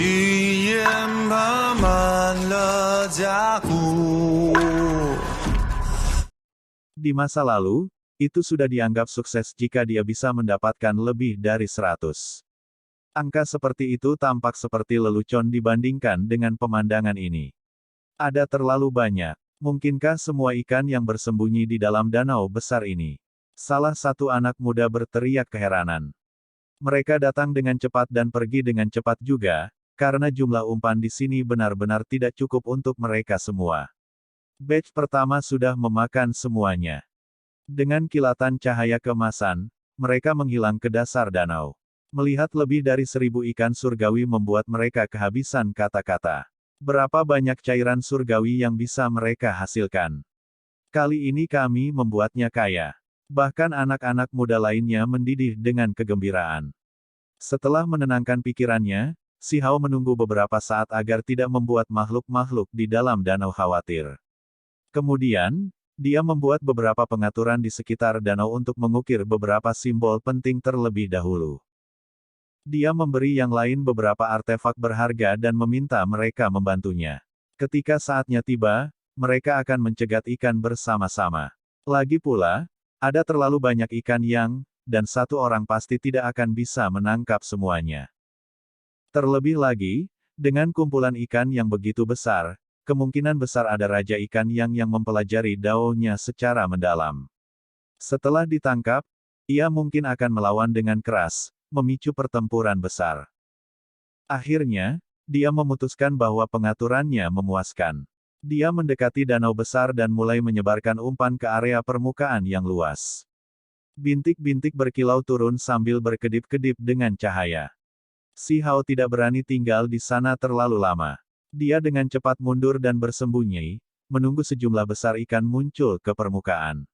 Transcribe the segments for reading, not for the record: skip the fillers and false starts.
语言爬满了甲骨。Di masa lalu, itu sudah dianggap sukses jika dia bisa mendapatkan lebih dari 100. Angka seperti itu tampak seperti lelucon dibandingkan dengan pemandangan ini. Ada terlalu banyak. Mungkinkah semua ikan yang bersembunyi di dalam danau besar ini? Salah satu anak muda berteriak keheranan. Mereka datang dengan cepat dan pergi dengan cepat juga, karena jumlah umpan di sini benar-benar tidak cukup untuk mereka semua. Batch pertama sudah memakan semuanya. Dengan kilatan cahaya keemasan, mereka menghilang ke dasar danau. Melihat lebih dari 1000 ikan surgawi membuat mereka kehabisan kata-kata. Berapa banyak cairan surgawi yang bisa mereka hasilkan? Kali ini kami membuatnya kaya. Bahkan anak-anak muda lainnya mendidih dengan kegembiraan. Setelah menenangkan pikirannya, Si Hao menunggu beberapa saat agar tidak membuat makhluk-makhluk di dalam danau khawatir. Kemudian, dia membuat beberapa pengaturan di sekitar danau untuk mengukir beberapa simbol penting terlebih dahulu. Dia memberi yang lain beberapa artefak berharga dan meminta mereka membantunya. Ketika saatnya tiba, mereka akan mencegat ikan bersama-sama. Lagi pula, ada terlalu banyak ikan dan satu orang pasti tidak akan bisa menangkap semuanya. Terlebih lagi, dengan kumpulan ikan yang begitu besar, kemungkinan besar ada raja ikan yang mempelajari daonya secara mendalam. Setelah ditangkap, ia mungkin akan melawan dengan keras, memicu pertempuran besar. Akhirnya, dia memutuskan bahwa pengaturannya memuaskan. Dia mendekati danau besar dan mulai menyebarkan umpan ke area permukaan yang luas. Bintik-bintik berkilau turun sambil berkedip-kedip dengan cahaya. Si Hao tidak berani tinggal di sana terlalu lama. Dia dengan cepat mundur dan bersembunyi, menunggu sejumlah besar ikan muncul ke permukaan.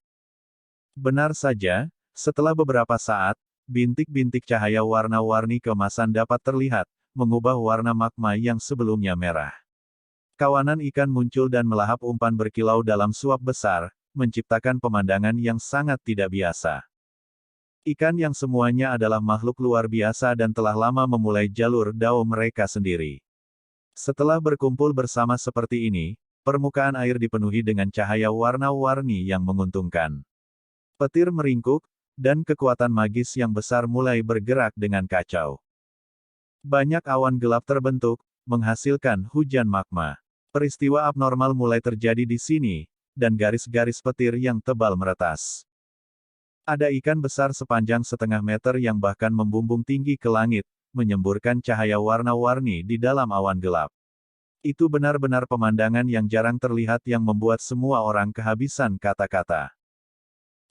Benar saja, setelah beberapa saat, bintik-bintik cahaya warna-warni keemasan dapat terlihat, mengubah warna magma yang sebelumnya merah. Kawanan ikan muncul dan melahap umpan berkilau dalam suap besar, menciptakan pemandangan yang sangat tidak biasa. Ikan yang semuanya adalah makhluk luar biasa dan telah lama memulai jalur dao mereka sendiri. Setelah berkumpul bersama seperti ini, permukaan air dipenuhi dengan cahaya warna-warni yang menguntungkan. Petir meringkuk, dan kekuatan magis yang besar mulai bergerak dengan kacau. Banyak awan gelap terbentuk, menghasilkan hujan magma. Peristiwa abnormal mulai terjadi di sini, dan garis-garis petir yang tebal meretas. Ada ikan besar sepanjang setengah meter yang bahkan membumbung tinggi ke langit, menyemburkan cahaya warna-warni di dalam awan gelap. Itu benar-benar pemandangan yang jarang terlihat yang membuat semua orang kehabisan kata-kata.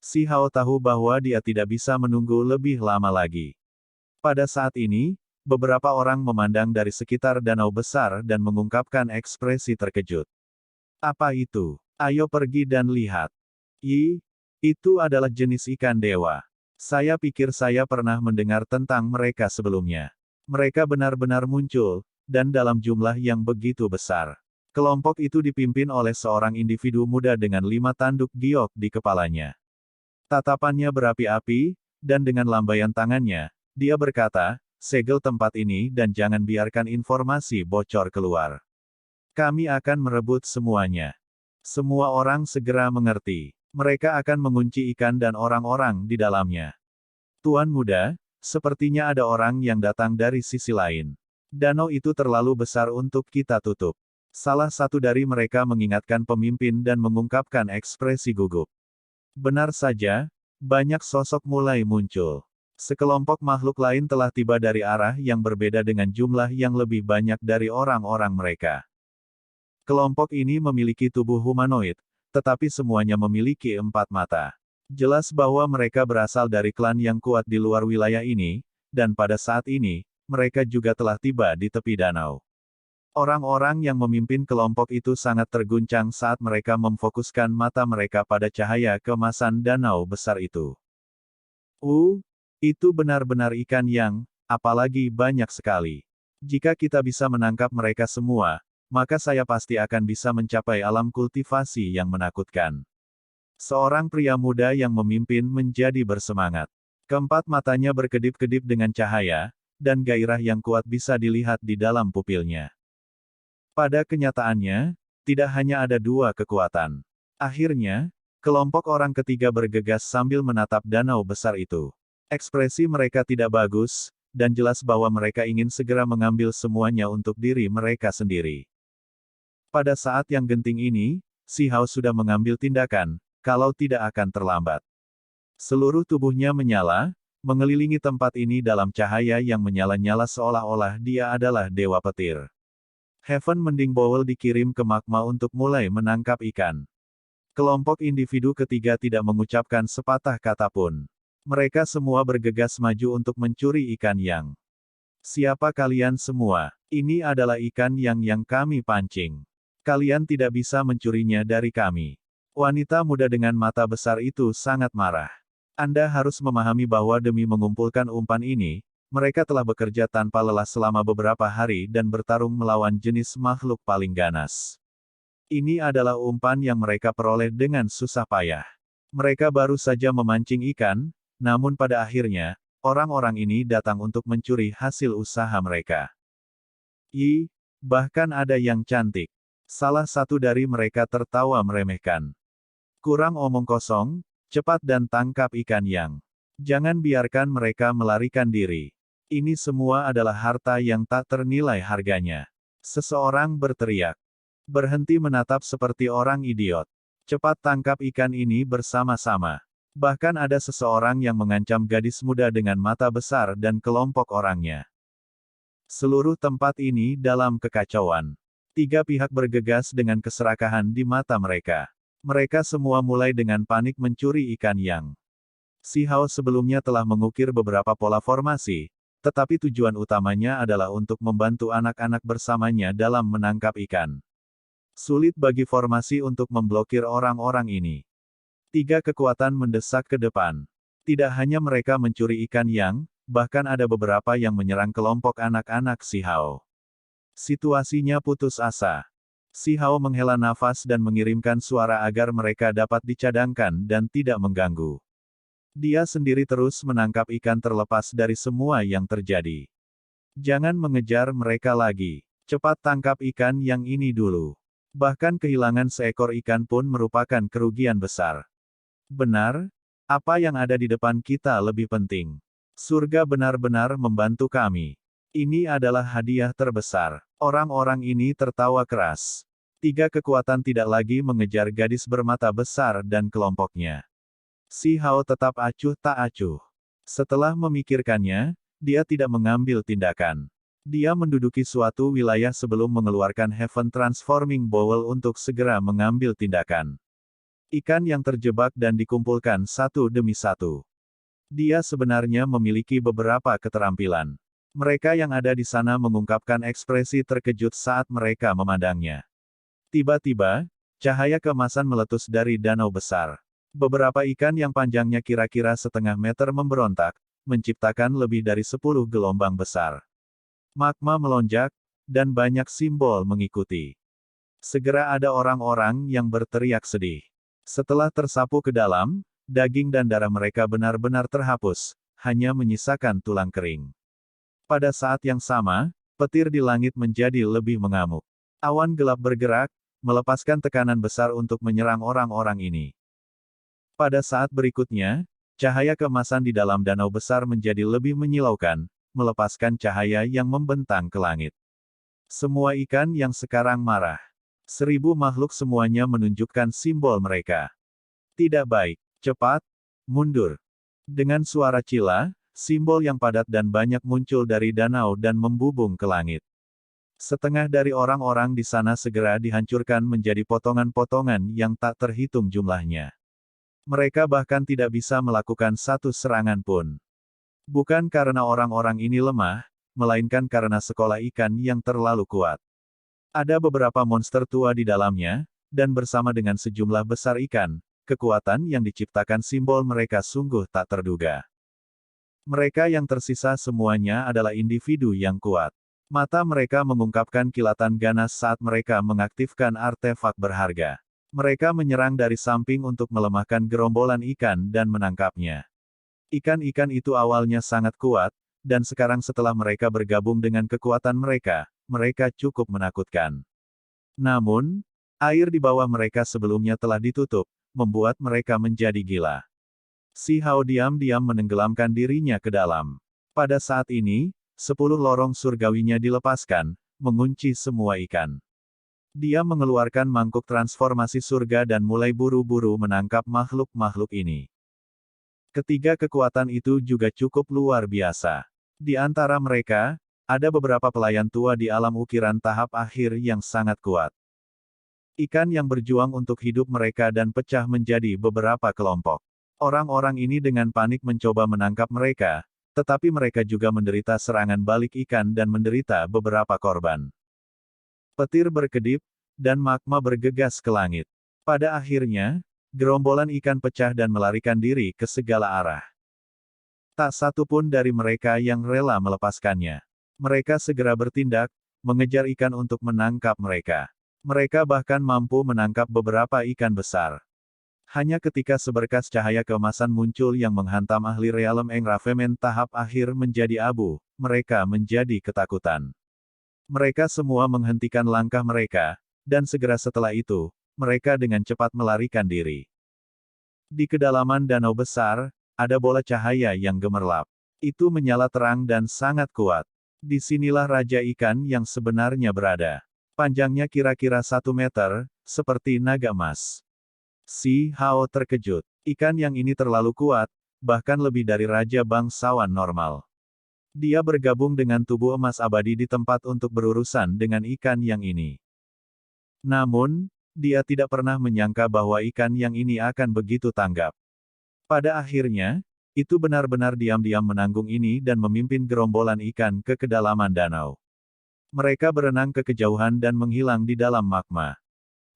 Si Hao tahu bahwa dia tidak bisa menunggu lebih lama lagi. Pada saat ini, beberapa orang memandang dari sekitar danau besar dan mengungkapkan ekspresi terkejut. Apa itu? Ayo pergi dan lihat. Itu adalah jenis ikan dewa. Saya pikir saya pernah mendengar tentang mereka sebelumnya. Mereka benar-benar muncul, dan dalam jumlah yang begitu besar. Kelompok itu dipimpin oleh seorang individu muda dengan 5 tanduk giok di kepalanya. Tatapannya berapi-api, dan dengan lambaian tangannya, dia berkata, segel tempat ini dan jangan biarkan informasi bocor keluar. Kami akan merebut semuanya. Semua orang segera mengerti. Mereka akan mengunci ikan dan orang-orang di dalamnya. Tuan muda, sepertinya ada orang yang datang dari sisi lain. Danau itu terlalu besar untuk kita tutup. Salah satu dari mereka mengingatkan pemimpin dan mengungkapkan ekspresi gugup. Benar saja, banyak sosok mulai muncul. Sekelompok makhluk lain telah tiba dari arah yang berbeda dengan jumlah yang lebih banyak dari orang-orang mereka. Kelompok ini memiliki tubuh humanoid, tetapi semuanya memiliki 4 mata. Jelas bahwa mereka berasal dari klan yang kuat di luar wilayah ini, dan pada saat ini, mereka juga telah tiba di tepi danau. Orang-orang yang memimpin kelompok itu sangat terguncang saat mereka memfokuskan mata mereka pada cahaya keemasan danau besar itu. Itu benar-benar ikan yang, apalagi banyak sekali. Jika kita bisa menangkap mereka semua, maka saya pasti akan bisa mencapai alam kultivasi yang menakutkan. Seorang pria muda yang memimpin menjadi bersemangat. Keempat matanya berkedip-kedip dengan cahaya, dan gairah yang kuat bisa dilihat di dalam pupilnya. Pada kenyataannya, tidak hanya ada dua kekuatan. Akhirnya, kelompok orang ketiga bergegas sambil menatap danau besar itu. Ekspresi mereka tidak bagus, dan jelas bahwa mereka ingin segera mengambil semuanya untuk diri mereka sendiri. Pada saat yang genting ini, Si Hao sudah mengambil tindakan, kalau tidak akan terlambat. Seluruh tubuhnya menyala, mengelilingi tempat ini dalam cahaya yang menyala-nyala seolah-olah dia adalah dewa petir. Heaven Mending Bowl dikirim ke magma untuk mulai menangkap ikan. Kelompok individu ketiga tidak mengucapkan sepatah kata pun. Mereka semua bergegas maju untuk mencuri ikan yang. Siapa kalian semua? Ini adalah ikan yang kami pancing. Kalian tidak bisa mencurinya dari kami. Wanita muda dengan mata besar itu sangat marah. Anda harus memahami bahwa demi mengumpulkan umpan ini, mereka telah bekerja tanpa lelah selama beberapa hari dan bertarung melawan jenis makhluk paling ganas. Ini adalah umpan yang mereka peroleh dengan susah payah. Mereka baru saja memancing ikan, namun pada akhirnya, orang-orang ini datang untuk mencuri hasil usaha mereka. Bahkan ada yang cantik. Salah satu dari mereka tertawa meremehkan. Kurang omong kosong, cepat dan tangkap ikan yang. Jangan biarkan mereka melarikan diri. Ini semua adalah harta yang tak ternilai harganya. Seseorang berteriak. Berhenti menatap seperti orang idiot. Cepat tangkap ikan ini bersama-sama. Bahkan ada seseorang yang mengancam gadis muda dengan mata besar dan kelompok orangnya. Seluruh tempat ini dalam kekacauan. Tiga pihak bergegas dengan keserakahan di mata mereka. Mereka semua mulai dengan panik mencuri ikan yang. Si Hao sebelumnya telah mengukir beberapa pola formasi, tetapi tujuan utamanya adalah untuk membantu anak-anak bersamanya dalam menangkap ikan. Sulit bagi formasi untuk memblokir orang-orang ini. Tiga kekuatan mendesak ke depan. Tidak hanya mereka mencuri ikan yang, bahkan ada beberapa yang menyerang kelompok anak-anak Si Hao. Situasinya putus asa. Si Hao menghela nafas dan mengirimkan suara agar mereka dapat dicadangkan dan tidak mengganggu. Dia sendiri terus menangkap ikan terlepas dari semua yang terjadi. Jangan mengejar mereka lagi. Cepat tangkap ikan yang ini dulu. Bahkan kehilangan seekor ikan pun merupakan kerugian besar. Benar, apa yang ada di depan kita lebih penting. Surga benar-benar membantu kami. Ini adalah hadiah terbesar. Orang-orang ini tertawa keras. Tiga kekuatan tidak lagi mengejar gadis bermata besar dan kelompoknya. Si Hao tetap acuh tak acuh. Setelah memikirkannya, dia tidak mengambil tindakan. Dia menduduki suatu wilayah sebelum mengeluarkan Heaven Transforming Bowl untuk segera mengambil tindakan. Ikan yang terjebak dan dikumpulkan satu demi satu. Dia sebenarnya memiliki beberapa keterampilan. Mereka yang ada di sana mengungkapkan ekspresi terkejut saat mereka memandangnya. Tiba-tiba, cahaya keemasan meletus dari danau besar. Beberapa ikan yang panjangnya kira-kira setengah meter memberontak, menciptakan lebih dari 10 gelombang besar. Magma melonjak, dan banyak simbol mengikuti. Segera ada orang-orang yang berteriak sedih. Setelah tersapu ke dalam, daging dan darah mereka benar-benar terhapus, hanya menyisakan tulang kering. Pada saat yang sama, petir di langit menjadi lebih mengamuk. Awan gelap bergerak, melepaskan tekanan besar untuk menyerang orang-orang ini. Pada saat berikutnya, cahaya keemasan di dalam danau besar menjadi lebih menyilaukan, melepaskan cahaya yang membentang ke langit. Semua ikan yang sekarang marah. 1000 makhluk semuanya menunjukkan simbol mereka. Tidak baik, cepat, mundur. Dengan suara cila, simbol yang padat dan banyak muncul dari danau dan membubung ke langit. Setengah dari orang-orang di sana segera dihancurkan menjadi potongan-potongan yang tak terhitung jumlahnya. Mereka bahkan tidak bisa melakukan satu serangan pun. Bukan karena orang-orang ini lemah, melainkan karena sekolah ikan yang terlalu kuat. Ada beberapa monster tua di dalamnya, dan bersama dengan sejumlah besar ikan, kekuatan yang diciptakan simbol mereka sungguh tak terduga. Mereka yang tersisa semuanya adalah individu yang kuat. Mata mereka mengungkapkan kilatan ganas saat mereka mengaktifkan artefak berharga. Mereka menyerang dari samping untuk melemahkan gerombolan ikan dan menangkapnya. Ikan-ikan itu awalnya sangat kuat, dan sekarang setelah mereka bergabung dengan kekuatan mereka, mereka cukup menakutkan. Namun, air di bawah mereka sebelumnya telah ditutup, membuat mereka menjadi gila. Si Hao diam-diam menenggelamkan dirinya ke dalam. Pada saat ini, 10 lorong surgawinya dilepaskan, mengunci semua ikan. Dia mengeluarkan mangkuk transformasi surga dan mulai buru-buru menangkap makhluk-makhluk ini. Ketiga kekuatan itu juga cukup luar biasa. Di antara mereka, ada beberapa pelayan tua di alam ukiran tahap akhir yang sangat kuat. Ikan yang berjuang untuk hidup mereka dan pecah menjadi beberapa kelompok. Orang-orang ini dengan panik mencoba menangkap mereka, tetapi mereka juga menderita serangan balik ikan dan menderita beberapa korban. Petir berkedip, dan magma bergegas ke langit. Pada akhirnya, gerombolan ikan pecah dan melarikan diri ke segala arah. Tak satu pun dari mereka yang rela melepaskannya. Mereka segera bertindak, mengejar ikan untuk menangkap mereka. Mereka bahkan mampu menangkap beberapa ikan besar. Hanya ketika seberkas cahaya keemasan muncul yang menghantam ahli realem engravemen tahap akhir menjadi abu, mereka menjadi ketakutan. Mereka semua menghentikan langkah mereka, dan segera setelah itu, mereka dengan cepat melarikan diri. Di kedalaman danau besar, ada bola cahaya yang gemerlap. Itu menyala terang dan sangat kuat. Disinilah Raja Ikan yang sebenarnya berada. Panjangnya kira-kira 1 meter, seperti naga emas. Si Hao terkejut. Ikan yang ini terlalu kuat, bahkan lebih dari Raja Bangsawan normal. Dia bergabung dengan tubuh emas abadi di tempat untuk berurusan dengan ikan yang ini. Namun, dia tidak pernah menyangka bahwa ikan yang ini akan begitu tanggap. Pada akhirnya, itu benar-benar diam-diam menanggung ini dan memimpin gerombolan ikan ke kedalaman danau. Mereka berenang ke kejauhan dan menghilang di dalam magma.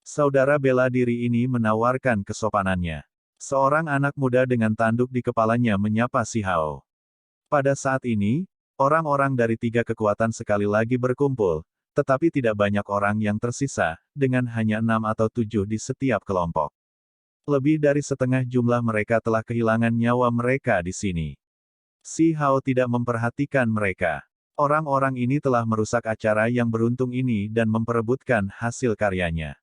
Saudara bela diri ini menawarkan kesopanannya. Seorang anak muda dengan tanduk di kepalanya menyapa si Hao. Pada saat ini, orang-orang dari 3 kekuatan sekali lagi berkumpul, tetapi tidak banyak orang yang tersisa, dengan hanya 6 atau 7 di setiap kelompok. Lebih dari setengah jumlah mereka telah kehilangan nyawa mereka di sini. Si Hao tidak memperhatikan mereka. Orang-orang ini telah merusak acara yang beruntung ini dan memperebutkan hasil karyanya.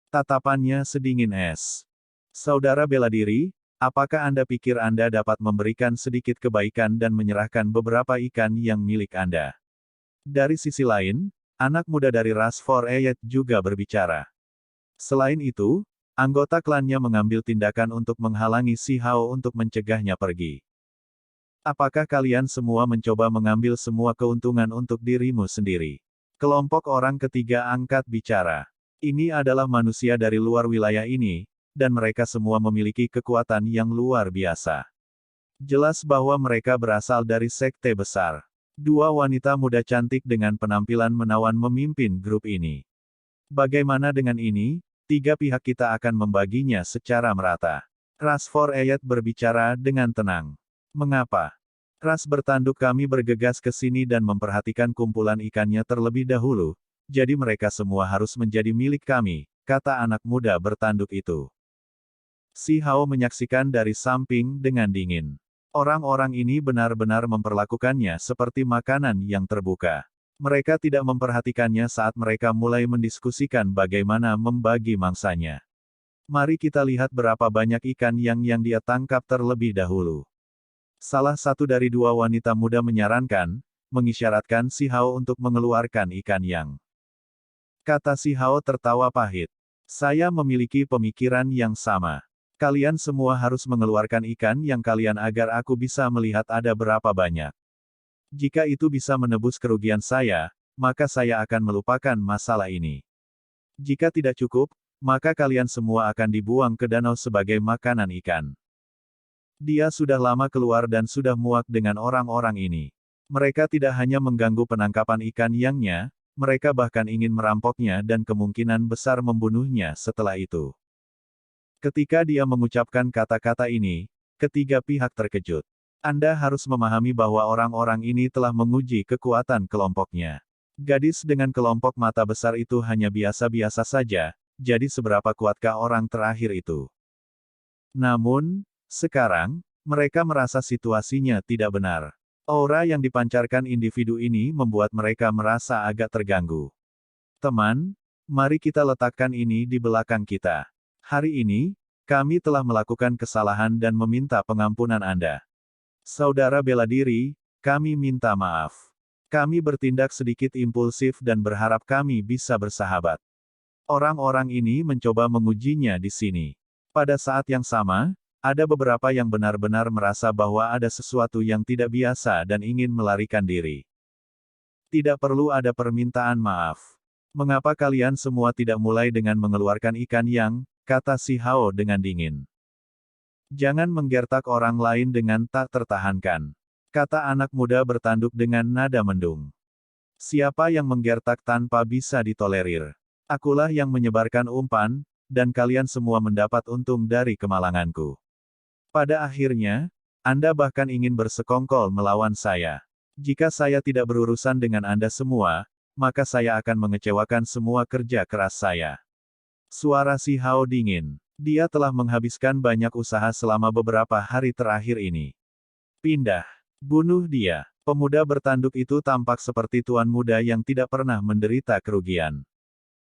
Tatapannya sedingin es. Saudara bela diri, apakah Anda pikir Anda dapat memberikan sedikit kebaikan dan menyerahkan beberapa ikan yang milik Anda? Dari sisi lain, anak muda dari ras Foreyet juga berbicara. Selain itu, anggota klannya mengambil tindakan untuk menghalangi si Hao untuk mencegahnya pergi. Apakah kalian semua mencoba mengambil semua keuntungan untuk dirimu sendiri? Kelompok orang ketiga angkat bicara. Ini adalah manusia dari luar wilayah ini, dan mereka semua memiliki kekuatan yang luar biasa. Jelas bahwa mereka berasal dari sekte besar. 2 wanita muda cantik dengan penampilan menawan memimpin grup ini. Bagaimana dengan ini? 3 pihak kita akan membaginya secara merata. Ras Foreyet berbicara dengan tenang. Mengapa? Ras bertanduk kami bergegas ke sini dan memperhatikan kumpulan ikannya terlebih dahulu, jadi mereka semua harus menjadi milik kami, kata anak muda bertanduk itu. Si Hao menyaksikan dari samping dengan dingin. Orang-orang ini benar-benar memperlakukannya seperti makanan yang terbuka. Mereka tidak memperhatikannya saat mereka mulai mendiskusikan bagaimana membagi mangsanya. Mari kita lihat berapa banyak ikan yang dia tangkap terlebih dahulu. Salah satu dari 2 wanita muda menyarankan, mengisyaratkan si Hao untuk mengeluarkan ikan yang. Kata si Hao tertawa pahit. Saya memiliki pemikiran yang sama. Kalian semua harus mengeluarkan ikan yang kalian agar aku bisa melihat ada berapa banyak. Jika itu bisa menebus kerugian saya, maka saya akan melupakan masalah ini. Jika tidak cukup, maka kalian semua akan dibuang ke danau sebagai makanan ikan. Dia sudah lama keluar dan sudah muak dengan orang-orang ini. Mereka tidak hanya mengganggu penangkapan ikan yangnya, mereka bahkan ingin merampoknya dan kemungkinan besar membunuhnya setelah itu. Ketika dia mengucapkan kata-kata ini, ketiga pihak terkejut. Anda harus memahami bahwa orang-orang ini telah menguji kekuatan kelompoknya. Gadis dengan kelompok mata besar itu hanya biasa-biasa saja, jadi seberapa kuatkah orang terakhir itu? Namun, sekarang, mereka merasa situasinya tidak benar. Aura yang dipancarkan individu ini membuat mereka merasa agak terganggu. Teman, mari kita letakkan ini di belakang kita. Hari ini, kami telah melakukan kesalahan dan meminta pengampunan Anda. Saudara bela diri, kami minta maaf. Kami bertindak sedikit impulsif dan berharap kami bisa bersahabat. Orang-orang ini mencoba mengujinya di sini. Pada saat yang sama, ada beberapa yang benar-benar merasa bahwa ada sesuatu yang tidak biasa dan ingin melarikan diri. Tidak perlu ada permintaan maaf. Mengapa kalian semua tidak mulai dengan mengeluarkan ikan yang, kata si Hao dengan dingin. Jangan menggertak orang lain dengan tak tertahankan. Kata anak muda bertanduk dengan nada mendung. Siapa yang menggertak tanpa bisa ditolerir? Akulah yang menyebarkan umpan, dan kalian semua mendapat untung dari kemalanganku. Pada akhirnya, Anda bahkan ingin bersekongkol melawan saya. Jika saya tidak berurusan dengan Anda semua, maka saya akan mengecewakan semua kerja keras saya. Suara si Hao dingin. Dia telah menghabiskan banyak usaha selama beberapa hari terakhir ini. Pindah. Bunuh dia. Pemuda bertanduk itu tampak seperti tuan muda yang tidak pernah menderita kerugian.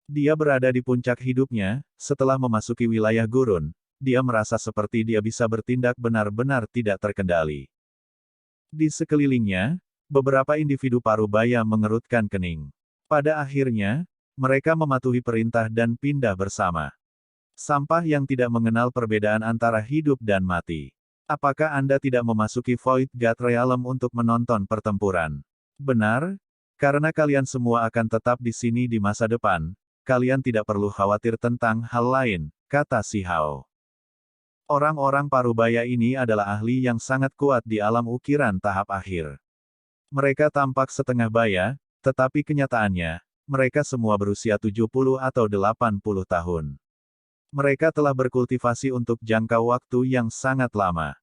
Dia berada di puncak hidupnya, setelah memasuki wilayah gurun, dia merasa seperti dia bisa bertindak benar-benar tidak terkendali. Di sekelilingnya, beberapa individu parubaya mengerutkan kening. Pada akhirnya, mereka mematuhi perintah dan pindah bersama. Sampah yang tidak mengenal perbedaan antara hidup dan mati. Apakah Anda tidak memasuki Void God Realm untuk menonton pertempuran? Benar, karena kalian semua akan tetap di sini di masa depan, kalian tidak perlu khawatir tentang hal lain, kata si Hao. Orang-orang parubaya ini adalah ahli yang sangat kuat di alam ukiran tahap akhir. Mereka tampak setengah baya, tetapi kenyataannya, mereka semua berusia 70 atau 80 tahun. Mereka telah berkultivasi untuk jangka waktu yang sangat lama.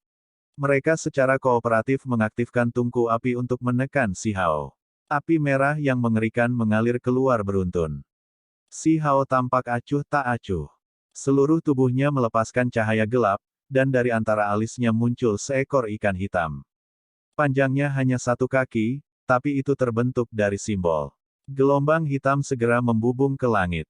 Mereka secara kooperatif mengaktifkan tungku api untuk menekan si Hao. Api merah yang mengerikan mengalir keluar beruntun. Si Hao tampak acuh tak acuh. Seluruh tubuhnya melepaskan cahaya gelap, dan dari antara alisnya muncul seekor ikan hitam. Panjangnya hanya 1 kaki, tapi itu terbentuk dari simbol. Gelombang hitam segera membubung ke langit.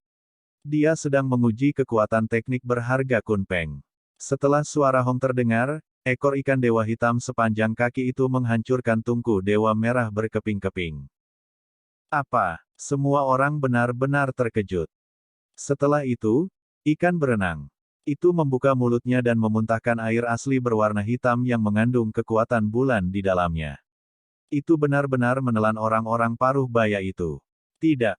Dia sedang menguji kekuatan teknik berharga Kunpeng. Setelah suara Hong terdengar, ekor ikan dewa hitam sepanjang kaki itu menghancurkan tungku dewa merah berkeping-keping. Apa? Semua orang benar-benar terkejut. Setelah itu, ikan berenang. Itu membuka mulutnya dan memuntahkan air asli berwarna hitam yang mengandung kekuatan bulan di dalamnya. Itu benar-benar menelan orang-orang paruh baya itu. Tidak.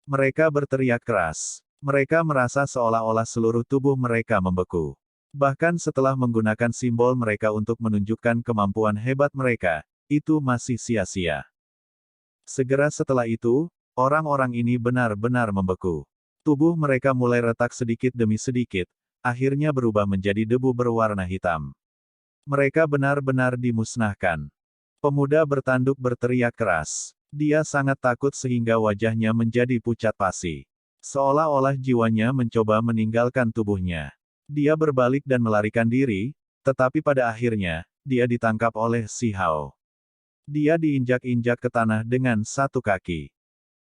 Mereka berteriak keras. Mereka merasa seolah-olah seluruh tubuh mereka membeku. Bahkan setelah menggunakan simbol mereka untuk menunjukkan kemampuan hebat mereka, itu masih sia-sia. Segera setelah itu, orang-orang ini benar-benar membeku. Tubuh mereka mulai retak sedikit demi sedikit, akhirnya berubah menjadi debu berwarna hitam. Mereka benar-benar dimusnahkan. Pemuda bertanduk berteriak keras. Dia sangat takut sehingga wajahnya menjadi pucat pasi. Seolah-olah jiwanya mencoba meninggalkan tubuhnya. Dia berbalik dan melarikan diri, tetapi pada akhirnya, dia ditangkap oleh si Hao. Dia diinjak-injak ke tanah dengan 1 kaki.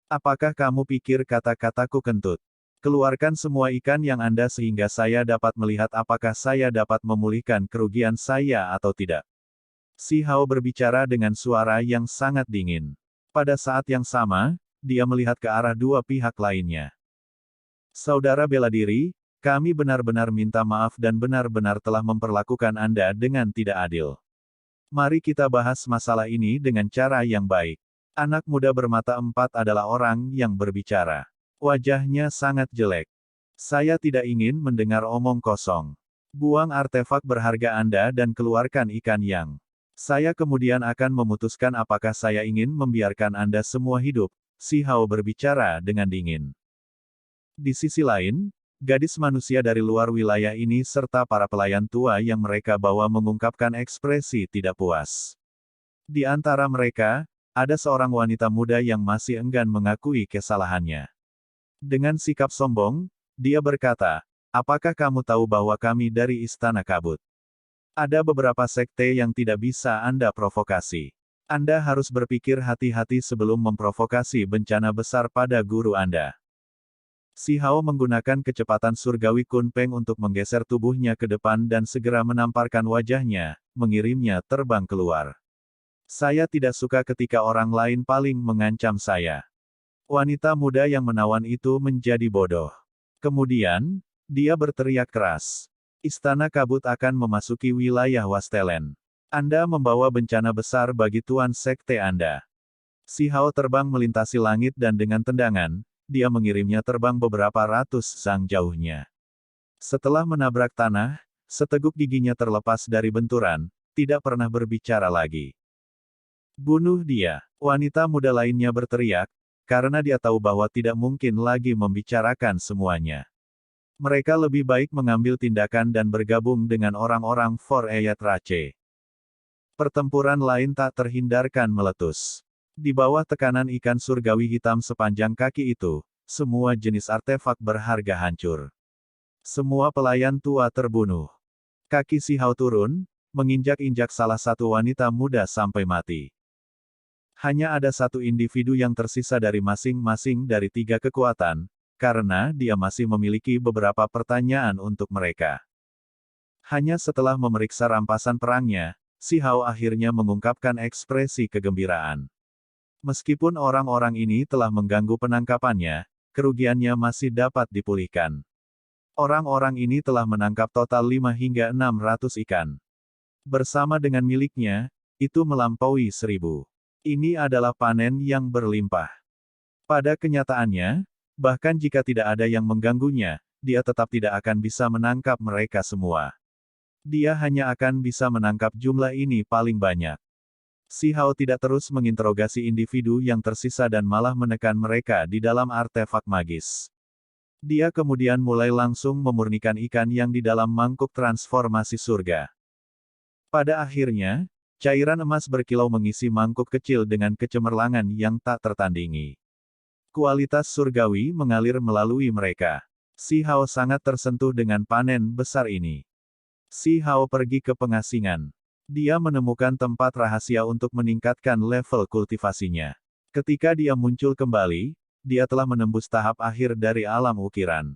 Apakah kamu pikir kata-kataku kentut? Keluarkan semua ikan yang Anda sehingga saya dapat melihat apakah saya dapat memulihkan kerugian saya atau tidak. Si Hao berbicara dengan suara yang sangat dingin. Pada saat yang sama, dia melihat ke arah 2 pihak lainnya. Saudara bela diri, kami benar-benar minta maaf dan benar-benar telah memperlakukan Anda dengan tidak adil. Mari kita bahas masalah ini dengan cara yang baik. Anak muda bermata 4 adalah orang yang berbicara. Wajahnya sangat jelek. Saya tidak ingin mendengar omong kosong. Buang artefak berharga Anda dan keluarkan ikan yang. Saya kemudian akan memutuskan apakah saya ingin membiarkan Anda semua hidup, si Hao berbicara dengan dingin. Di sisi lain, gadis manusia dari luar wilayah ini serta para pelayan tua yang mereka bawa mengungkapkan ekspresi tidak puas. Di antara mereka, ada seorang wanita muda yang masih enggan mengakui kesalahannya. Dengan sikap sombong, dia berkata, apakah kamu tahu bahwa kami dari Istana Kabut? Ada beberapa sekte yang tidak bisa Anda provokasi. Anda harus berpikir hati-hati sebelum memprovokasi bencana besar pada guru Anda. Si Hao menggunakan kecepatan surgawi Kunpeng untuk menggeser tubuhnya ke depan dan segera menamparkan wajahnya, mengirimnya terbang keluar. Saya tidak suka ketika orang lain paling mengancam saya. Wanita muda yang menawan itu menjadi bodoh. Kemudian, dia berteriak keras. Istana Kabut akan memasuki wilayah Wastelen. Anda membawa bencana besar bagi Tuan Sekte Anda. Si Hao terbang melintasi langit dan dengan tendangan, dia mengirimnya terbang beberapa ratus zang jauhnya. Setelah menabrak tanah, seteguk giginya terlepas dari benturan, tidak pernah berbicara lagi. Bunuh dia, wanita muda lainnya berteriak, karena dia tahu bahwa tidak mungkin lagi membicarakan semuanya. Mereka lebih baik mengambil tindakan dan bergabung dengan orang-orang For Eyat Rache. Pertempuran lain tak terhindarkan meletus. Di bawah tekanan ikan surgawi hitam sepanjang kaki itu, semua jenis artefak berharga hancur. Semua pelayan tua terbunuh. Kaki Si Hao turun, menginjak-injak salah satu wanita muda sampai mati. Hanya ada satu individu yang tersisa dari masing-masing dari tiga kekuatan, karena dia masih memiliki beberapa pertanyaan untuk mereka. Hanya setelah memeriksa rampasan perangnya, Si Hao akhirnya mengungkapkan ekspresi kegembiraan. Meskipun orang-orang ini telah mengganggu penangkapannya, kerugiannya masih dapat dipulihkan. Orang-orang ini telah menangkap total 5 hingga 600 ikan. Bersama dengan miliknya, itu melampaui 1000. Ini adalah panen yang berlimpah. Pada kenyataannya, bahkan jika tidak ada yang mengganggunya, dia tetap tidak akan bisa menangkap mereka semua. Dia hanya akan bisa menangkap jumlah ini paling banyak. Si Hao tidak terus menginterogasi individu yang tersisa dan malah menekan mereka di dalam artefak magis. Dia kemudian mulai langsung memurnikan ikan yang di dalam mangkuk transformasi surga. Pada akhirnya, cairan emas berkilau mengisi mangkuk kecil dengan kecemerlangan yang tak tertandingi. Kualitas surgawi mengalir melalui mereka. Si Hao sangat tersentuh dengan panen besar ini. Si Hao pergi ke pengasingan. Dia menemukan tempat rahasia untuk meningkatkan level kultivasinya. Ketika dia muncul kembali, dia telah menembus tahap akhir dari alam ukiran.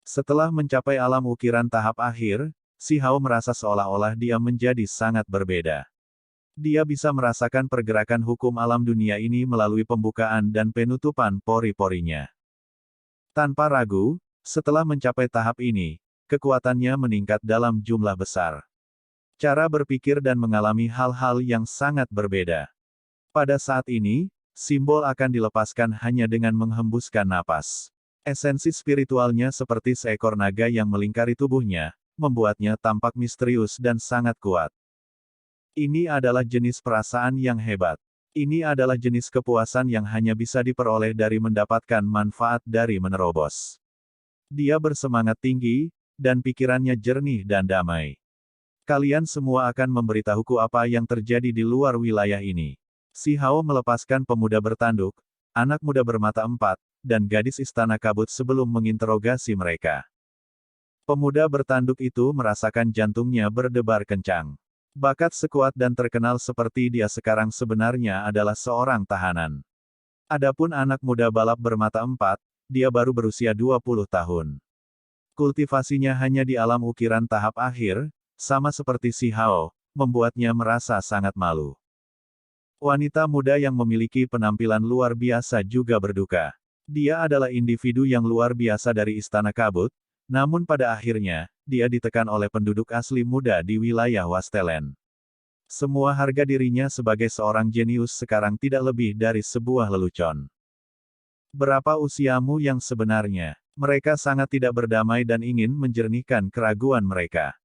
Setelah mencapai alam ukiran tahap akhir, Si Hao merasa seolah-olah dia menjadi sangat berbeda. Dia bisa merasakan pergerakan hukum alam dunia ini melalui pembukaan dan penutupan pori-porinya. Tanpa ragu, setelah mencapai tahap ini, kekuatannya meningkat dalam jumlah besar. Cara berpikir dan mengalami hal-hal yang sangat berbeda. Pada saat ini, simbol akan dilepaskan hanya dengan menghembuskan napas. Esensi spiritualnya seperti seekor naga yang melingkari tubuhnya, membuatnya tampak misterius dan sangat kuat. Ini adalah jenis perasaan yang hebat. Ini adalah jenis kepuasan yang hanya bisa diperoleh dari mendapatkan manfaat dari menerobos. Dia bersemangat tinggi, dan pikirannya jernih dan damai. Kalian semua akan memberitahuku apa yang terjadi di luar wilayah ini. Si Hao melepaskan pemuda bertanduk, anak muda bermata empat, dan gadis istana kabut sebelum menginterogasi mereka. Pemuda bertanduk itu merasakan jantungnya berdebar kencang. Bakat sekuat dan terkenal seperti dia sekarang sebenarnya adalah seorang tahanan. Adapun anak muda balap bermata empat, dia baru berusia 20 tahun. Kultivasinya hanya di alam ukiran tahap akhir, sama seperti Si Hao, membuatnya merasa sangat malu. Wanita muda yang memiliki penampilan luar biasa juga berduka. Dia adalah individu yang luar biasa dari Istana Kabut, namun pada akhirnya, dia ditekan oleh penduduk asli muda di wilayah Wastelen. Semua harga dirinya sebagai seorang jenius sekarang tidak lebih dari sebuah lelucon. Berapa usiamu yang sebenarnya? Mereka sangat tidak berdamai dan ingin menjernihkan keraguan mereka.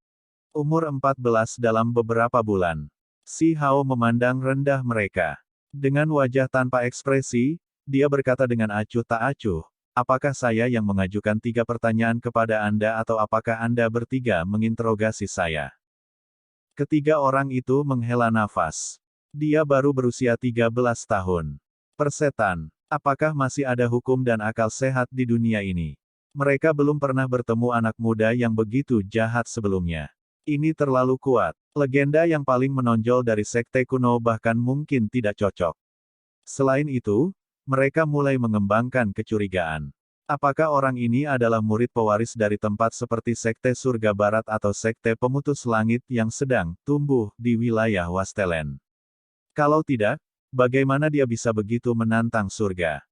Umur 14 dalam beberapa bulan. Si Hao memandang rendah mereka. Dengan wajah tanpa ekspresi, dia berkata dengan acuh tak acuh, apakah saya yang mengajukan 3 pertanyaan kepada Anda atau apakah Anda bertiga menginterogasi saya? Ketiga orang itu menghela nafas. Dia baru berusia 13 tahun. Persetan. Apakah masih ada hukum dan akal sehat di dunia ini? Mereka belum pernah bertemu anak muda yang begitu jahat sebelumnya. Ini terlalu kuat. Legenda yang paling menonjol dari sekte kuno bahkan mungkin tidak cocok. Selain itu, mereka mulai mengembangkan kecurigaan. Apakah orang ini adalah murid pewaris dari tempat seperti sekte surga barat atau sekte pemutus langit yang sedang tumbuh di wilayah Wastelen? Kalau tidak, bagaimana dia bisa begitu menantang surga?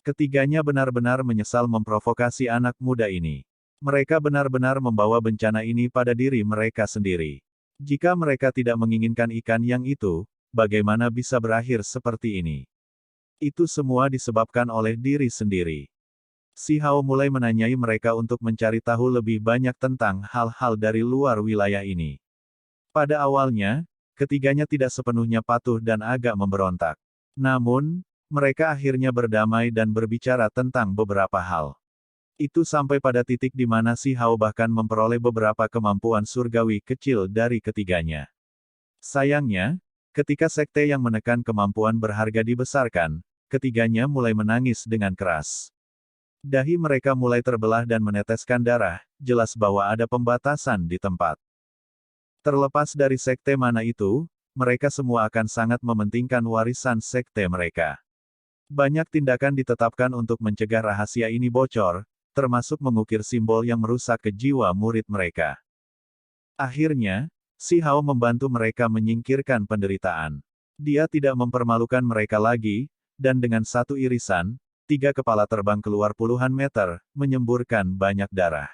Ketiganya benar-benar menyesal memprovokasi anak muda ini. Mereka benar-benar membawa bencana ini pada diri mereka sendiri. Jika mereka tidak menginginkan ikan yang itu, bagaimana bisa berakhir seperti ini? Itu semua disebabkan oleh diri sendiri. Si Hao mulai menanyai mereka untuk mencari tahu lebih banyak tentang hal-hal dari luar wilayah ini. Pada awalnya, ketiganya tidak sepenuhnya patuh dan agak memberontak. Namun, mereka akhirnya berdamai dan berbicara tentang beberapa hal. Itu sampai pada titik di mana si Hao bahkan memperoleh beberapa kemampuan surgawi kecil dari ketiganya. Sayangnya, ketika sekte yang menekan kemampuan berharga dibesarkan, ketiganya mulai menangis dengan keras. Dahi mereka mulai terbelah dan meneteskan darah, jelas bahwa ada pembatasan di tempat. Terlepas dari sekte mana itu, mereka semua akan sangat mementingkan warisan sekte mereka. Banyak tindakan ditetapkan untuk mencegah rahasia ini bocor, termasuk mengukir simbol yang merusak ke jiwa murid mereka. Akhirnya, si Hao membantu mereka menyingkirkan penderitaan. Dia tidak mempermalukan mereka lagi, dan dengan satu irisan, 3 kepala terbang keluar puluhan meter, menyemburkan banyak darah.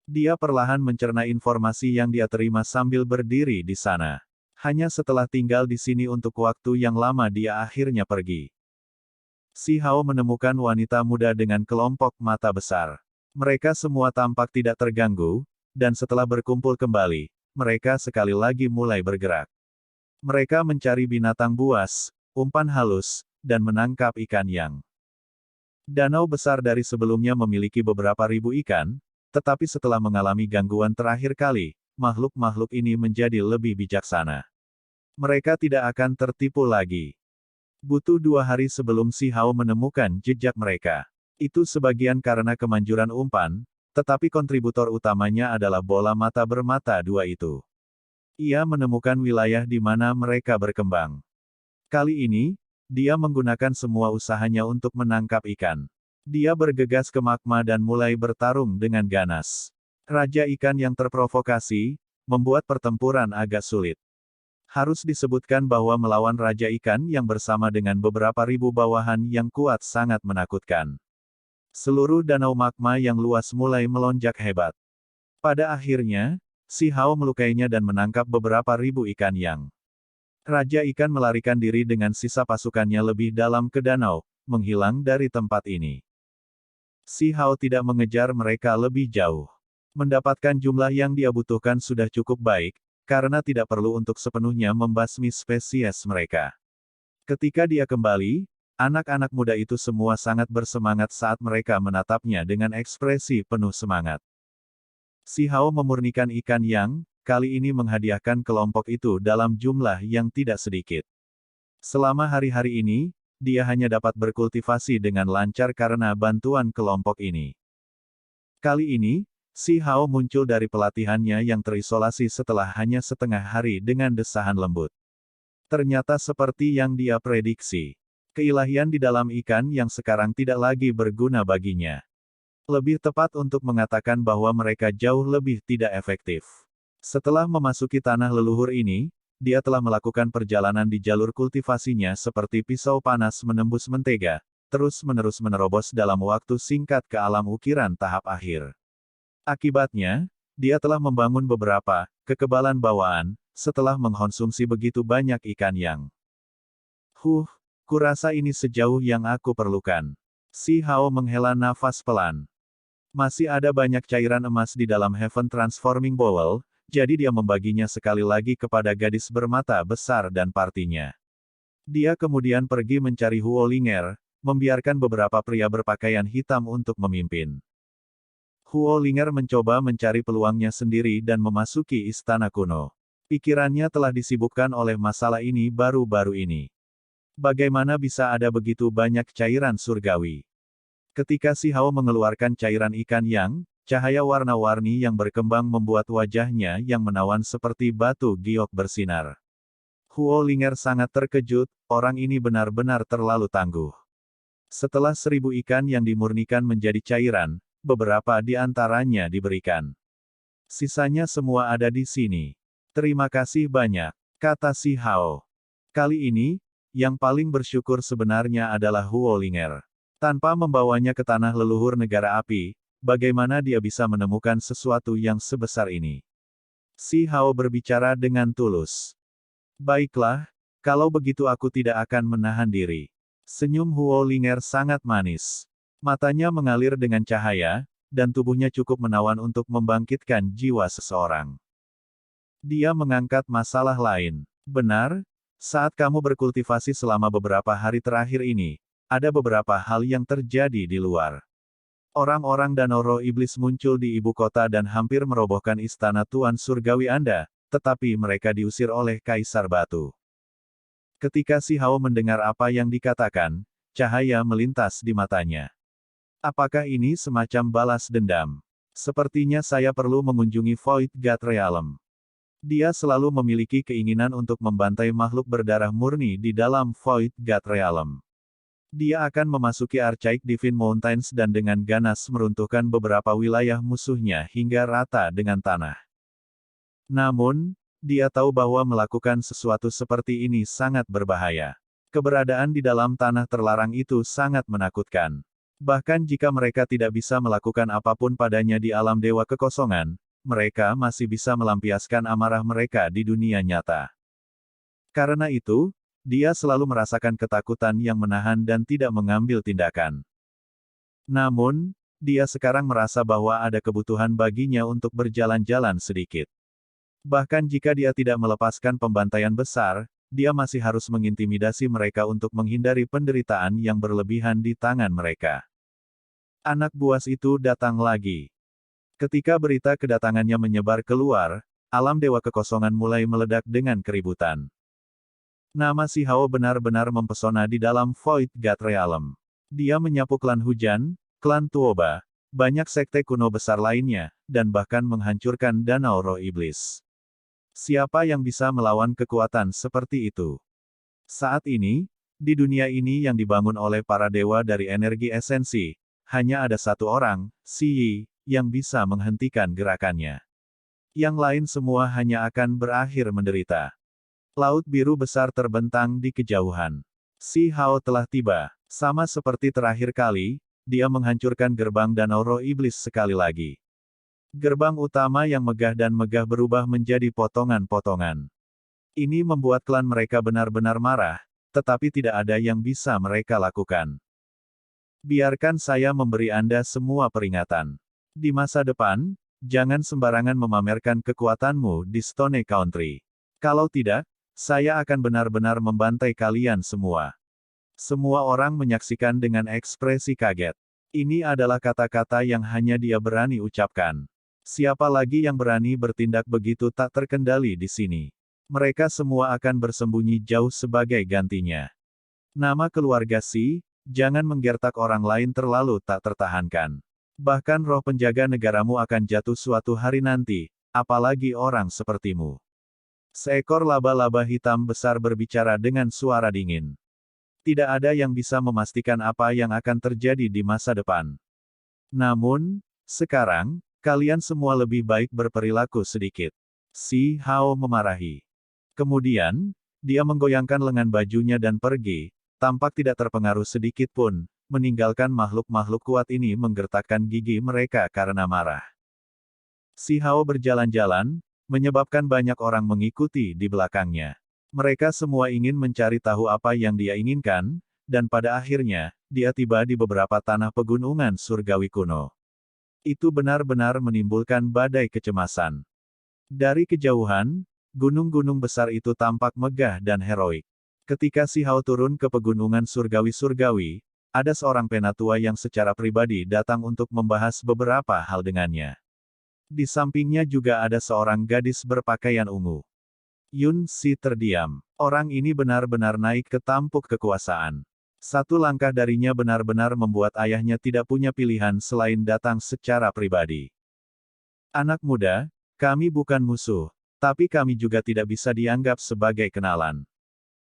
Dia perlahan mencerna informasi yang dia terima sambil berdiri di sana. Hanya setelah tinggal di sini untuk waktu yang lama dia akhirnya pergi. Si Hao menemukan wanita muda dengan kelompok mata besar. Mereka semua tampak tidak terganggu, dan setelah berkumpul kembali, mereka sekali lagi mulai bergerak. Mereka mencari binatang buas, umpan halus, dan menangkap ikan yang. Danau besar dari sebelumnya memiliki beberapa ribu ikan, tetapi setelah mengalami gangguan terakhir kali, makhluk-makhluk ini menjadi lebih bijaksana. Mereka tidak akan tertipu lagi. Butuh 2 hari sebelum si Hao menemukan jejak mereka. Itu sebagian karena kemanjuran umpan, tetapi kontributor utamanya adalah bola mata bermata 2 itu. Ia menemukan wilayah di mana mereka berkembang. Kali ini, dia menggunakan semua usahanya untuk menangkap ikan. Dia bergegas ke magma dan mulai bertarung dengan ganas. Raja ikan yang terprovokasi, membuat pertempuran agak sulit. Harus disebutkan bahwa melawan Raja Ikan yang bersama dengan beberapa ribu bawahan yang kuat sangat menakutkan. Seluruh danau magma yang luas mulai melonjak hebat. Pada akhirnya, si Hao melukainya dan menangkap beberapa ribu ikan yang. Raja Ikan melarikan diri dengan sisa pasukannya lebih dalam ke danau, menghilang dari tempat ini. Si Hao tidak mengejar mereka lebih jauh. Mendapatkan jumlah yang dia butuhkan sudah cukup baik, karena tidak perlu untuk sepenuhnya membasmi spesies mereka. Ketika dia kembali, anak-anak muda itu semua sangat bersemangat saat mereka menatapnya dengan ekspresi penuh semangat. Si Hao memurnikan ikan yang, kali ini menghadiahkan kelompok itu dalam jumlah yang tidak sedikit. Selama hari-hari ini, dia hanya dapat berkultivasi dengan lancar karena bantuan kelompok ini. Kali ini, si Hao muncul dari pelatihannya yang terisolasi setelah hanya setengah hari dengan desahan lembut. Ternyata seperti yang dia prediksi. Keilahian di dalam ikan yang sekarang tidak lagi berguna baginya. Lebih tepat untuk mengatakan bahwa mereka jauh lebih tidak efektif. Setelah memasuki tanah leluhur ini, dia telah melakukan perjalanan di jalur kultivasinya seperti pisau panas menembus mentega, terus-menerus menerobos dalam waktu singkat ke alam ukiran tahap akhir. Akibatnya, dia telah membangun beberapa kekebalan bawaan, setelah mengkonsumsi begitu banyak ikan yang. Kurasa ini sejauh yang aku perlukan. Si Hao menghela nafas pelan. Masih ada banyak cairan emas di dalam Heaven Transforming Bowl, jadi dia membaginya sekali lagi kepada gadis bermata besar dan partinya. Dia kemudian pergi mencari Huo Linger, membiarkan beberapa pria berpakaian hitam untuk memimpin. Huo Linger mencoba mencari peluangnya sendiri dan memasuki istana kuno. Pikirannya telah disibukkan oleh masalah ini baru-baru ini. Bagaimana bisa ada begitu banyak cairan surgawi? Ketika si Hao mengeluarkan cairan ikan yang, Cahaya warna-warni yang berkembang membuat wajahnya yang menawan seperti batu giok bersinar. Huo Linger sangat terkejut, orang ini benar-benar terlalu tangguh. Setelah 1000 ikan yang dimurnikan menjadi cairan, beberapa di antaranya diberikan. Sisanya semua ada di sini. Terima kasih banyak, kata si Hao. Kali ini, yang paling bersyukur sebenarnya adalah Huo Linger. Tanpa membawanya ke tanah leluhur negara api, bagaimana dia bisa menemukan sesuatu yang sebesar ini? Si Hao berbicara dengan tulus. Baiklah, kalau begitu aku tidak akan menahan diri. Senyum Huo Linger sangat manis. Matanya mengalir dengan cahaya, dan tubuhnya cukup menawan untuk membangkitkan jiwa seseorang. Dia mengangkat masalah lain. Benar, saat kamu berkultivasi selama beberapa hari terakhir ini, ada beberapa hal yang terjadi di luar. Orang-orang Danau Roh Iblis muncul di ibu kota dan hampir merobohkan istana Tuan Surgawi Anda, tetapi mereka diusir oleh Kaisar Batu. Ketika si Hao mendengar apa yang dikatakan, cahaya melintas di matanya. Apakah ini semacam balas dendam? Sepertinya saya perlu mengunjungi Void God Realm. Dia selalu memiliki keinginan untuk membantai makhluk berdarah murni di dalam Void God Realm. Dia akan memasuki Archaic Divine Mountains dan dengan ganas meruntuhkan beberapa wilayah musuhnya hingga rata dengan tanah. Namun, dia tahu bahwa melakukan sesuatu seperti ini sangat berbahaya. Keberadaan di dalam tanah terlarang itu sangat menakutkan. Bahkan jika mereka tidak bisa melakukan apapun padanya di alam dewa kekosongan, mereka masih bisa melampiaskan amarah mereka di dunia nyata. Karena itu, dia selalu merasakan ketakutan yang menahan dan tidak mengambil tindakan. Namun, dia sekarang merasa bahwa ada kebutuhan baginya untuk berjalan-jalan sedikit. Bahkan jika dia tidak melepaskan pembantaian besar, dia masih harus mengintimidasi mereka untuk menghindari penderitaan yang berlebihan di tangan mereka. Anak buas itu datang lagi. Ketika berita kedatangannya menyebar keluar, alam dewa kekosongan mulai meledak dengan keributan. Nama si Hao benar-benar mempesona di dalam Void God Realm. Dia menyapu klan hujan, klan Tuoba, banyak sekte kuno besar lainnya, dan bahkan menghancurkan Danau Roh Iblis. Siapa yang bisa melawan kekuatan seperti itu? Saat ini, di dunia ini yang dibangun oleh para dewa dari energi esensi, hanya ada satu orang, Si Yi, yang bisa menghentikan gerakannya. Yang lain semua hanya akan berakhir menderita. Laut biru besar terbentang di kejauhan. Si Hao telah tiba. Sama seperti terakhir kali, dia menghancurkan gerbang Danau Roh Iblis sekali lagi. Gerbang utama yang megah dan megah berubah menjadi potongan-potongan. Ini membuat klan mereka benar-benar marah, tetapi tidak ada yang bisa mereka lakukan. Biarkan saya memberi Anda semua peringatan. Di masa depan, jangan sembarangan memamerkan kekuatanmu di Stone Country. Kalau tidak, saya akan benar-benar membantai kalian semua. Semua orang menyaksikan dengan ekspresi kaget. Ini adalah kata-kata yang hanya dia berani ucapkan. Siapa lagi yang berani bertindak begitu tak terkendali di sini? Mereka semua akan bersembunyi jauh sebagai gantinya. Nama keluarga Si, jangan menggertak orang lain terlalu tak tertahankan. Bahkan roh penjaga negaramu akan jatuh suatu hari nanti, apalagi orang sepertimu. Seekor laba-laba hitam besar berbicara dengan suara dingin. Tidak ada yang bisa memastikan apa yang akan terjadi di masa depan. Namun, sekarang, kalian semua lebih baik berperilaku sedikit. Si Hao memarahi. Kemudian, dia menggoyangkan lengan bajunya dan pergi, tampak tidak terpengaruh sedikit pun, meninggalkan makhluk-makhluk kuat ini menggertakkan gigi mereka karena marah. Si Hao berjalan-jalan, menyebabkan banyak orang mengikuti di belakangnya. Mereka semua ingin mencari tahu apa yang dia inginkan, dan pada akhirnya, dia tiba di beberapa tanah pegunungan surgawi kuno. Itu benar-benar menimbulkan badai kecemasan. Dari kejauhan, gunung-gunung besar itu tampak megah dan heroik. Ketika Si Hao turun ke pegunungan surgawi-surgawi, ada seorang penatua yang secara pribadi datang untuk membahas beberapa hal dengannya. Di sampingnya juga ada seorang gadis berpakaian ungu. Yun Si terdiam. Orang ini benar-benar naik ke tampuk kekuasaan. Satu langkah darinya benar-benar membuat ayahnya tidak punya pilihan selain datang secara pribadi. Anak muda, kami bukan musuh, tapi kami juga tidak bisa dianggap sebagai kenalan.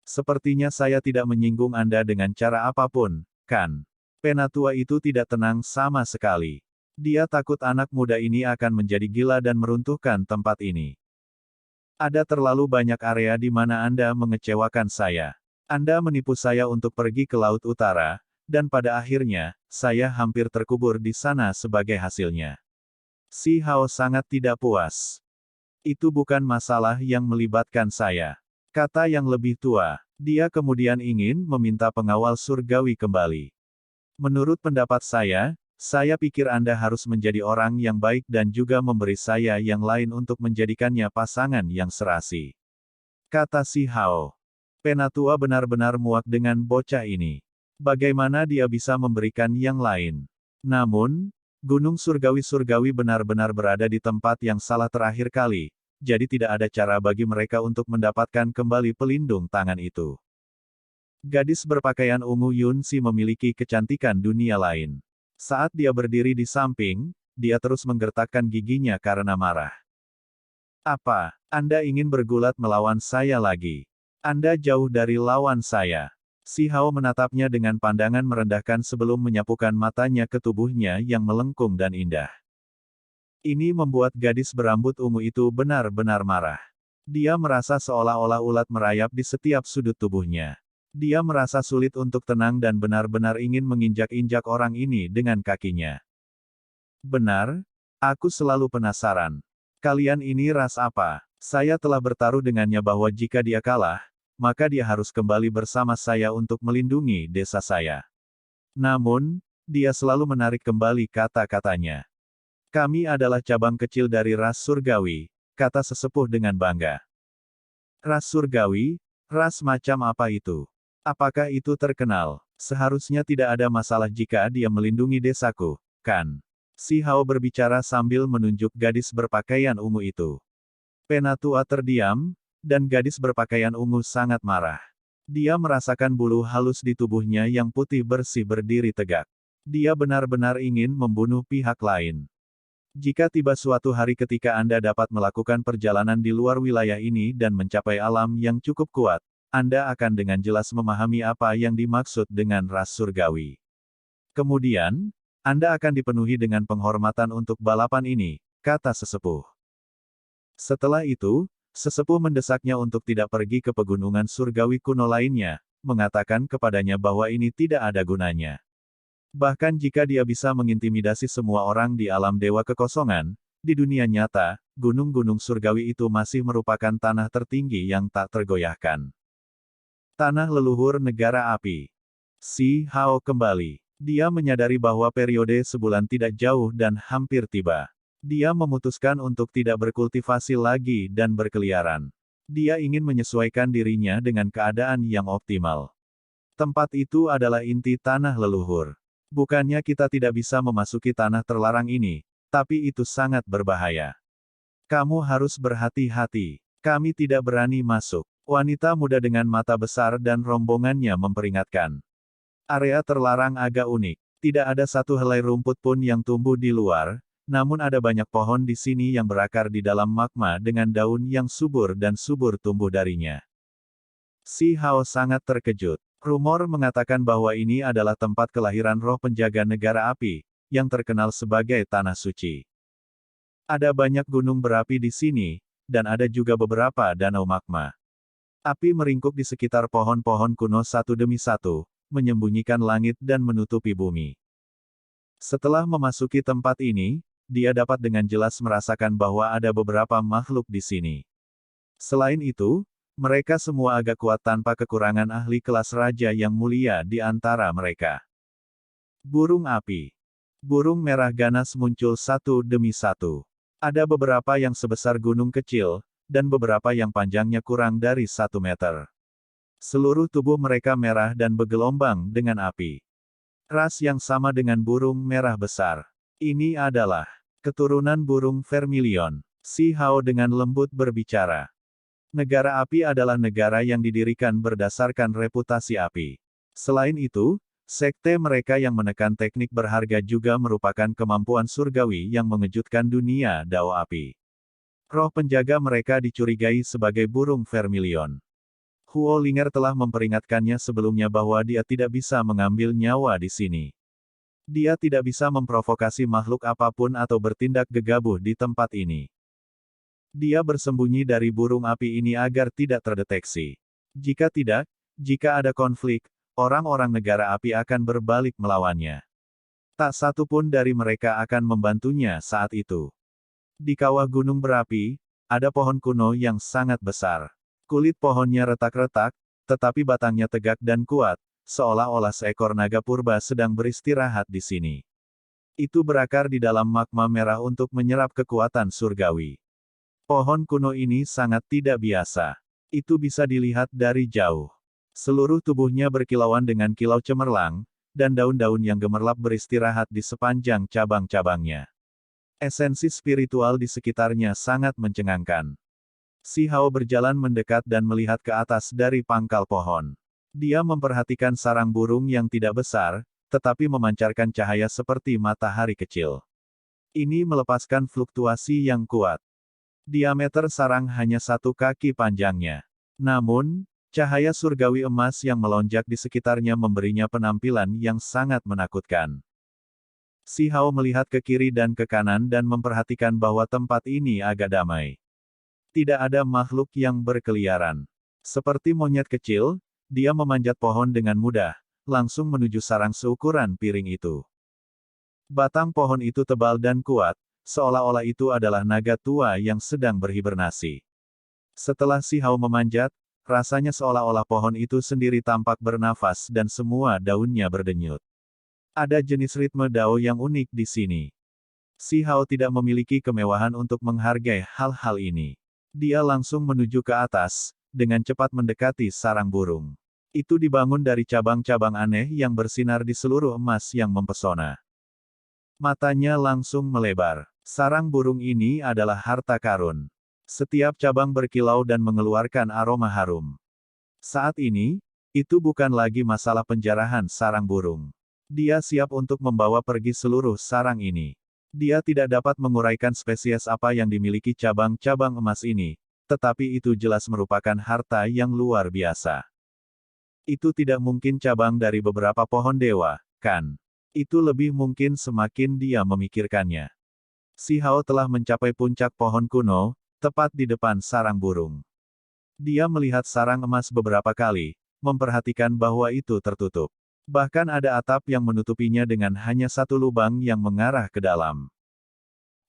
Sepertinya saya tidak menyinggung Anda dengan cara apapun, kan? Penatua itu tidak tenang sama sekali. Dia takut anak muda ini akan menjadi gila dan meruntuhkan tempat ini. Ada terlalu banyak area di mana Anda mengecewakan saya. Anda menipu saya untuk pergi ke Laut Utara, dan pada akhirnya, saya hampir terkubur di sana sebagai hasilnya. Si Hao sangat tidak puas. Itu bukan masalah yang melibatkan saya. Kata yang lebih tua. Dia kemudian ingin meminta pengawal surgawi kembali. Menurut pendapat saya pikir Anda harus menjadi orang yang baik dan juga memberi saya yang lain untuk menjadikannya pasangan yang serasi. Kata si Hao. Penatua benar-benar muak dengan bocah ini. Bagaimana dia bisa memberikan yang lain? Namun, Gunung Surgawi-Surgawi benar-benar berada di tempat yang salah terakhir kali, jadi tidak ada cara bagi mereka untuk mendapatkan kembali pelindung tangan itu. Gadis berpakaian ungu Yunsi memiliki kecantikan dunia lain. Saat dia berdiri di samping, dia terus menggertakkan giginya karena marah. Apa, Anda ingin bergulat melawan saya lagi? Anda jauh dari lawan saya. Si Hao menatapnya dengan pandangan merendahkan sebelum menyapukan matanya ke tubuhnya yang melengkung dan indah. Ini membuat gadis berambut ungu itu benar-benar marah. Dia merasa seolah-olah ulat merayap di setiap sudut tubuhnya. Dia merasa sulit untuk tenang dan benar-benar ingin menginjak-injak orang ini dengan kakinya. Benar, aku selalu penasaran. Kalian ini ras apa? Saya telah bertaruh dengannya bahwa jika dia kalah, maka dia harus kembali bersama saya untuk melindungi desa saya. Namun, dia selalu menarik kembali kata-katanya. Kami adalah cabang kecil dari ras surgawi, kata sesepuh dengan bangga. Ras surgawi? Ras macam apa itu? Apakah itu terkenal? Seharusnya tidak ada masalah jika dia melindungi desaku, kan? Si Hao berbicara sambil menunjuk gadis berpakaian ungu itu. Penatua terdiam, dan gadis berpakaian ungu sangat marah. Dia merasakan bulu halus di tubuhnya yang putih bersih berdiri tegak. Dia benar-benar ingin membunuh pihak lain. Jika tiba suatu hari ketika Anda dapat melakukan perjalanan di luar wilayah ini dan mencapai alam yang cukup kuat, Anda akan dengan jelas memahami apa yang dimaksud dengan ras surgawi. Kemudian, Anda akan dipenuhi dengan penghormatan untuk balapan ini, kata sesepuh. Setelah itu, sesepuh mendesaknya untuk tidak pergi ke pegunungan surgawi kuno lainnya, mengatakan kepadanya bahwa ini tidak ada gunanya. Bahkan jika dia bisa mengintimidasi semua orang di alam dewa kekosongan, di dunia nyata, gunung-gunung surgawi itu masih merupakan tanah tertinggi yang tak tergoyahkan. Tanah leluhur negara api. Si Hao kembali. Dia menyadari bahwa periode sebulan tidak jauh dan hampir tiba. Dia memutuskan untuk tidak berkultivasi lagi dan berkeliaran. Dia ingin menyesuaikan dirinya dengan keadaan yang optimal. Tempat itu adalah inti tanah leluhur. Bukannya kita tidak bisa memasuki tanah terlarang ini, tapi itu sangat berbahaya. Kamu harus berhati-hati. Kami tidak berani masuk. Wanita muda dengan mata besar dan rombongannya memperingatkan. Area terlarang agak unik. Tidak ada satu helai rumput pun yang tumbuh di luar, namun ada banyak pohon di sini yang berakar di dalam magma dengan daun yang subur dan subur tumbuh darinya. Si Hao sangat terkejut. Rumor mengatakan bahwa ini adalah tempat kelahiran roh penjaga negara api, yang terkenal sebagai Tanah Suci. Ada banyak gunung berapi di sini, dan ada juga beberapa danau magma. Api meringkuk di sekitar pohon-pohon kuno satu demi satu, menyembunyikan langit dan menutupi bumi. Setelah memasuki tempat ini, dia dapat dengan jelas merasakan bahwa ada beberapa makhluk di sini. Selain itu, mereka semua agak kuat tanpa kekurangan ahli kelas raja yang mulia di antara mereka. Burung api. Burung merah ganas muncul satu demi satu. Ada beberapa yang sebesar gunung kecil, dan beberapa yang panjangnya kurang dari 1 meter. Seluruh tubuh mereka merah dan bergelombang dengan api. Ras yang sama dengan burung merah besar. Ini adalah keturunan burung vermilion. Si Hao dengan lembut berbicara. Negara api adalah negara yang didirikan berdasarkan reputasi api. Selain itu, Sekte mereka yang menekan teknik berharga juga merupakan kemampuan surgawi yang mengejutkan dunia Dao Api. Roh penjaga mereka dicurigai sebagai burung vermilion. Huo Linger telah memperingatkannya sebelumnya bahwa dia tidak bisa mengambil nyawa di sini. Dia tidak bisa memprovokasi makhluk apapun atau bertindak gegabah di tempat ini. Dia bersembunyi dari burung api ini agar tidak terdeteksi. Jika tidak, jika ada konflik, orang-orang negara api akan berbalik melawannya. Tak satu pun dari mereka akan membantunya saat itu. Di kawah gunung berapi, ada pohon kuno yang sangat besar. Kulit pohonnya retak-retak, tetapi batangnya tegak dan kuat, seolah-olah seekor naga purba sedang beristirahat di sini. Itu berakar di dalam magma merah untuk menyerap kekuatan surgawi. Pohon kuno ini sangat tidak biasa. Itu bisa dilihat dari jauh. Seluruh tubuhnya berkilauan dengan kilau cemerlang, dan daun-daun yang gemerlap beristirahat di sepanjang cabang-cabangnya. Esensi spiritual di sekitarnya sangat mencengangkan. Si Hao berjalan mendekat dan melihat ke atas dari pangkal pohon. Dia memperhatikan sarang burung yang tidak besar, tetapi memancarkan cahaya seperti matahari kecil. Ini melepaskan fluktuasi yang kuat. Diameter sarang hanya 1 kaki panjangnya. Namun, cahaya surgawi emas yang melonjak di sekitarnya memberinya penampilan yang sangat menakutkan. Si Hao melihat ke kiri dan ke kanan dan memperhatikan bahwa tempat ini agak damai. Tidak ada makhluk yang berkeliaran. Seperti monyet kecil, dia memanjat pohon dengan mudah, langsung menuju sarang seukuran piring itu. Batang pohon itu tebal dan kuat, seolah-olah itu adalah naga tua yang sedang berhibernasi. Setelah Si Hao memanjat, rasanya seolah-olah pohon itu sendiri tampak bernafas dan semua daunnya berdenyut. Ada jenis ritme Dao yang unik di sini. Si Hao tidak memiliki kemewahan untuk menghargai hal-hal ini. Dia langsung menuju ke atas, dengan cepat mendekati sarang burung. Itu dibangun dari cabang-cabang aneh yang bersinar di seluruh emas yang mempesona. Matanya langsung melebar. Sarang burung ini adalah harta karun. Setiap cabang berkilau dan mengeluarkan aroma harum. Saat ini, itu bukan lagi masalah penjarahan sarang burung. Dia siap untuk membawa pergi seluruh sarang ini. Dia tidak dapat menguraikan spesies apa yang dimiliki cabang-cabang emas ini, tetapi itu jelas merupakan harta yang luar biasa. Itu tidak mungkin cabang dari beberapa pohon dewa, kan? Itu lebih mungkin semakin dia memikirkannya. Si Hao telah mencapai puncak pohon kuno, tepat di depan sarang burung. Dia melihat sarang emas beberapa kali, memperhatikan bahwa itu tertutup. Bahkan ada atap yang menutupinya dengan hanya 1 lubang yang mengarah ke dalam.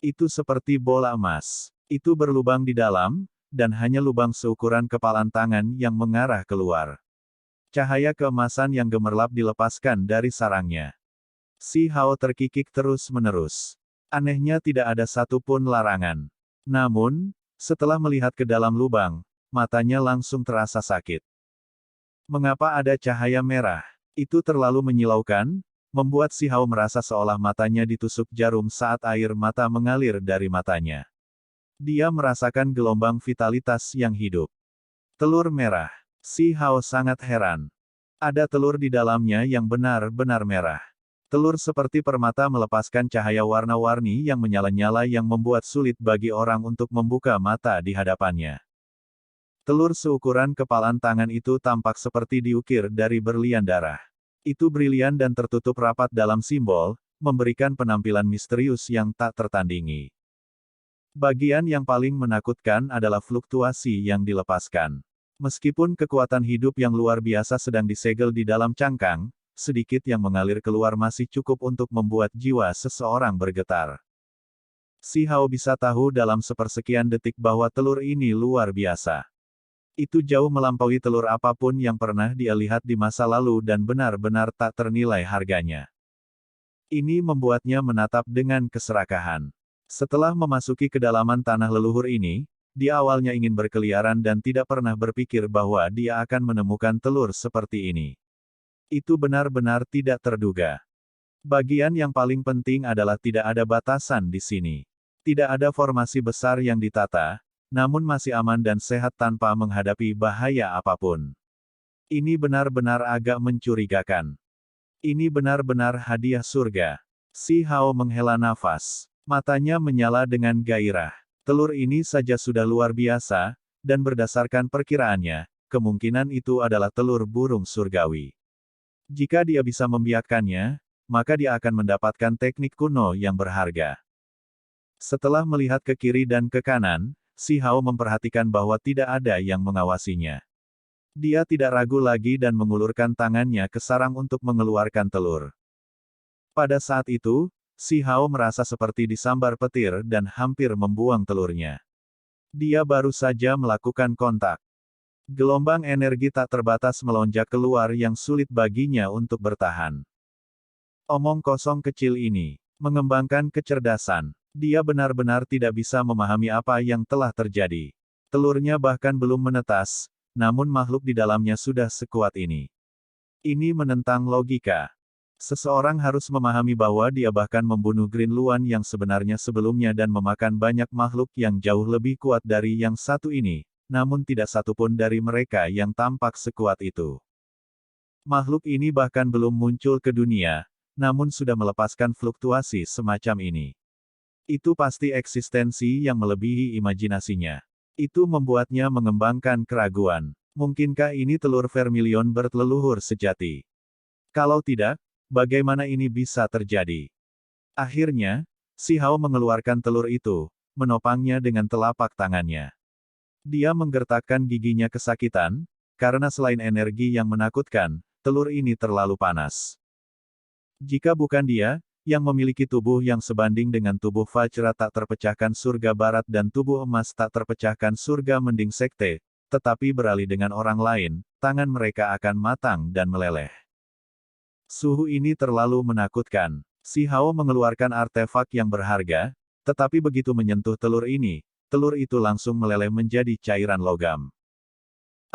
Itu seperti bola emas. Itu berlubang di dalam, dan hanya lubang seukuran kepalan tangan yang mengarah keluar. Cahaya keemasan yang gemerlap dilepaskan dari sarangnya. Si Hao terkikik terus-menerus. Anehnya tidak ada satupun larangan. Namun, setelah melihat ke dalam lubang, matanya langsung terasa sakit. Mengapa ada cahaya merah? Itu terlalu menyilaukan, membuat Si Hao merasa seolah matanya ditusuk jarum saat air mata mengalir dari matanya. Dia merasakan gelombang vitalitas yang hidup. Telur merah. Si Hao sangat heran. Ada telur di dalamnya yang benar-benar merah. Telur seperti permata melepaskan cahaya warna-warni yang menyala-nyala yang membuat sulit bagi orang untuk membuka mata di hadapannya. Telur seukuran kepalan tangan itu tampak seperti diukir dari berlian darah. Itu brilian dan tertutup rapat dalam simbol, memberikan penampilan misterius yang tak tertandingi. Bagian yang paling menakutkan adalah fluktuasi yang dilepaskan. Meskipun kekuatan hidup yang luar biasa sedang disegel di dalam cangkang, sedikit yang mengalir keluar masih cukup untuk membuat jiwa seseorang bergetar. Si Hao bisa tahu dalam sepersekian detik bahwa telur ini luar biasa. Itu jauh melampaui telur apapun yang pernah dia lihat di masa lalu dan benar-benar tak ternilai harganya. Ini membuatnya menatap dengan keserakahan. Setelah memasuki kedalaman tanah leluhur ini, dia awalnya ingin berkeliaran dan tidak pernah berpikir bahwa dia akan menemukan telur seperti ini. Itu benar-benar tidak terduga. Bagian yang paling penting adalah tidak ada batasan di sini. Tidak ada formasi besar yang ditata, namun masih aman dan sehat tanpa menghadapi bahaya apapun. Ini benar-benar agak mencurigakan. Ini benar-benar hadiah surga. Si Hao menghela nafas. Matanya menyala dengan gairah. Telur ini saja sudah luar biasa, dan berdasarkan perkiraannya, kemungkinan itu adalah telur burung surgawi. Jika dia bisa membiarkannya, maka dia akan mendapatkan teknik kuno yang berharga. Setelah melihat ke kiri dan ke kanan, si Hao memperhatikan bahwa tidak ada yang mengawasinya. Dia tidak ragu lagi dan mengulurkan tangannya ke sarang untuk mengeluarkan telur. Pada saat itu, si Hao merasa seperti disambar petir dan hampir membuang telurnya. Dia baru saja melakukan kontak. Gelombang energi tak terbatas melonjak keluar yang sulit baginya untuk bertahan. Omong kosong kecil ini mengembangkan kecerdasan. Dia benar-benar tidak bisa memahami apa yang telah terjadi. Telurnya bahkan belum menetas, namun makhluk di dalamnya sudah sekuat ini. Ini menentang logika. Seseorang harus memahami bahwa dia bahkan membunuh Green Luan yang sebenarnya sebelumnya dan memakan banyak makhluk yang jauh lebih kuat dari yang satu ini, namun tidak satupun dari mereka yang tampak sekuat itu. Makhluk ini bahkan belum muncul ke dunia, namun sudah melepaskan fluktuasi semacam ini. Itu pasti eksistensi yang melebihi imajinasinya. Itu membuatnya mengembangkan keraguan. Mungkinkah ini telur vermilion bird leluhur sejati? Kalau tidak, bagaimana ini bisa terjadi? Akhirnya, si Hao mengeluarkan telur itu, menopangnya dengan telapak tangannya. Dia menggertakkan giginya kesakitan, karena selain energi yang menakutkan, telur ini terlalu panas. Jika bukan dia, yang memiliki tubuh yang sebanding dengan tubuh Vajra tak terpecahkan surga barat dan tubuh emas tak terpecahkan surga mending sekte, tetapi beralih dengan orang lain, tangan mereka akan matang dan meleleh. Suhu ini terlalu menakutkan. Si Hao mengeluarkan artefak yang berharga, tetapi begitu menyentuh telur itu langsung meleleh menjadi cairan logam.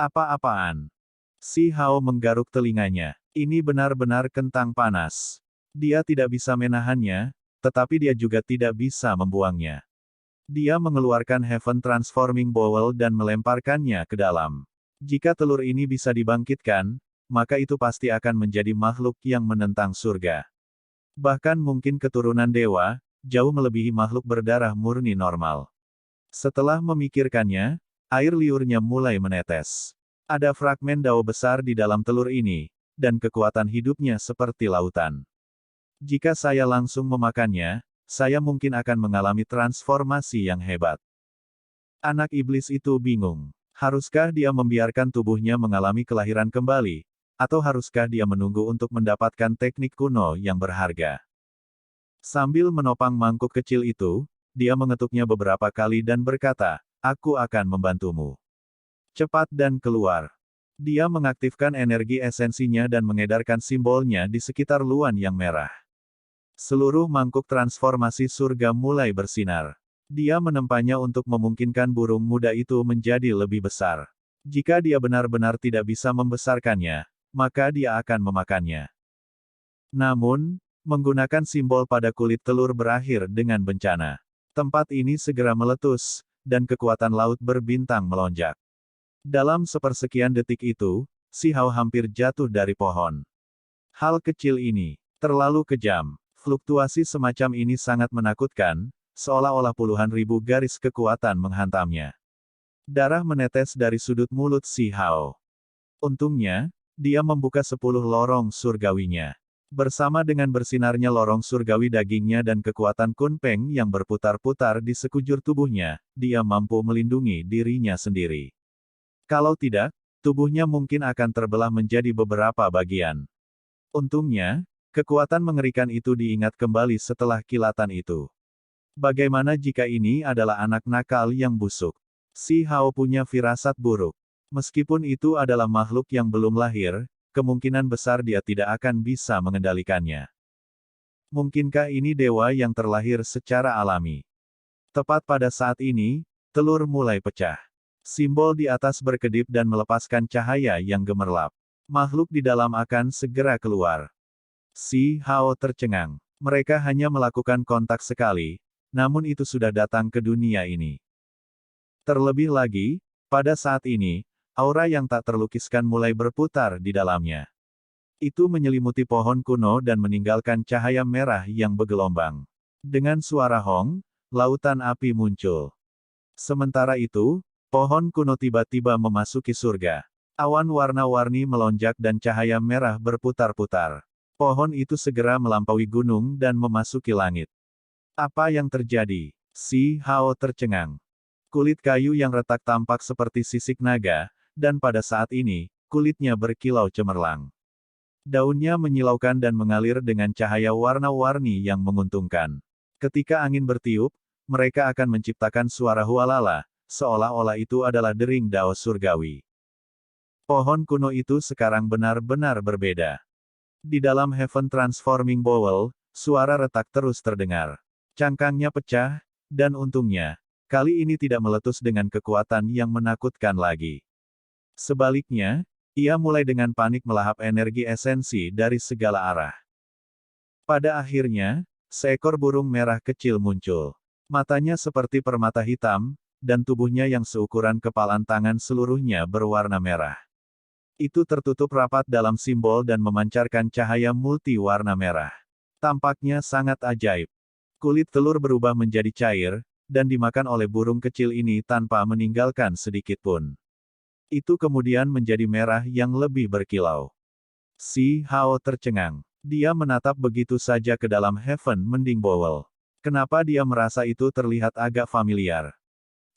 Apa-apaan? Si Hao menggaruk telinganya. Ini benar-benar kentang panas. Dia tidak bisa menahannya, tetapi dia juga tidak bisa membuangnya. Dia mengeluarkan Heaven Transforming Bowl dan melemparkannya ke dalam. Jika telur ini bisa dibangkitkan, maka itu pasti akan menjadi makhluk yang menentang surga. Bahkan mungkin keturunan dewa, jauh melebihi makhluk berdarah murni normal. Setelah memikirkannya, air liurnya mulai menetes. Ada fragmen dao besar di dalam telur ini, dan kekuatan hidupnya seperti lautan. Jika saya langsung memakannya, saya mungkin akan mengalami transformasi yang hebat. Anak iblis itu bingung. Haruskah dia membiarkan tubuhnya mengalami kelahiran kembali, atau haruskah dia menunggu untuk mendapatkan teknik kuno yang berharga? Sambil menopang mangkuk kecil itu, dia mengetuknya beberapa kali dan berkata, "Aku akan membantumu. Cepat dan keluar." Dia mengaktifkan energi esensinya dan mengedarkan simbolnya di sekitar luan yang merah. Seluruh mangkuk transformasi surga mulai bersinar. Dia menempanya untuk memungkinkan burung muda itu menjadi lebih besar. Jika dia benar-benar tidak bisa membesarkannya, maka dia akan memakannya. Namun, menggunakan simbol pada kulit telur berakhir dengan bencana. Tempat ini segera meletus, dan kekuatan laut berbintang melonjak. Dalam sepersekian detik itu, si Hao hampir jatuh dari pohon. Hal kecil ini terlalu kejam. Fluktuasi semacam ini sangat menakutkan, seolah-olah puluhan ribu garis kekuatan menghantamnya. Darah menetes dari sudut mulut si Hao. Untungnya, dia membuka 10 lorong surgawinya. Bersama dengan bersinarnya lorong surgawi dagingnya dan kekuatan Kunpeng yang berputar-putar di sekujur tubuhnya, dia mampu melindungi dirinya sendiri. Kalau tidak, tubuhnya mungkin akan terbelah menjadi beberapa bagian. Untungnya, kekuatan mengerikan itu diingat kembali setelah kilatan itu. Bagaimana jika ini adalah anak nakal yang busuk? Si Hao punya firasat buruk. Meskipun itu adalah makhluk yang belum lahir, kemungkinan besar dia tidak akan bisa mengendalikannya. Mungkinkah ini dewa yang terlahir secara alami? Tepat pada saat ini, telur mulai pecah. Simbol di atas berkedip dan melepaskan cahaya yang gemerlap. Makhluk di dalam akan segera keluar. Si Hao tercengang. Mereka hanya melakukan kontak sekali, namun itu sudah datang ke dunia ini. Terlebih lagi, pada saat ini, aura yang tak terlukiskan mulai berputar di dalamnya. Itu menyelimuti pohon kuno dan meninggalkan cahaya merah yang bergelombang. Dengan suara hong, lautan api muncul. Sementara itu, pohon kuno tiba-tiba memasuki surga. Awan warna-warni melonjak dan cahaya merah berputar-putar. Pohon itu segera melampaui gunung dan memasuki langit. Apa yang terjadi? Si Hao tercengang. Kulit kayu yang retak tampak seperti sisik naga, dan pada saat ini, kulitnya berkilau cemerlang. Daunnya menyilaukan dan mengalir dengan cahaya warna-warni yang menguntungkan. Ketika angin bertiup, mereka akan menciptakan suara hualala, seolah-olah itu adalah dering dao surgawi. Pohon kuno itu sekarang benar-benar berbeda. Di dalam Heaven Transforming Bowl, suara retak terus terdengar. Cangkangnya pecah, dan untungnya, kali ini tidak meletus dengan kekuatan yang menakutkan lagi. Sebaliknya, ia mulai dengan panik melahap energi esensi dari segala arah. Pada akhirnya, seekor burung merah kecil muncul. Matanya seperti permata hitam, dan tubuhnya yang seukuran kepalan tangan seluruhnya berwarna merah. Itu tertutup rapat dalam simbol dan memancarkan cahaya multi warna merah. Tampaknya sangat ajaib. Kulit telur berubah menjadi cair, dan dimakan oleh burung kecil ini tanpa meninggalkan sedikit pun. Itu kemudian menjadi merah yang lebih berkilau. Si Hao tercengang. Dia menatap begitu saja ke dalam Heaven Mending Bowl. Kenapa dia merasa itu terlihat agak familiar?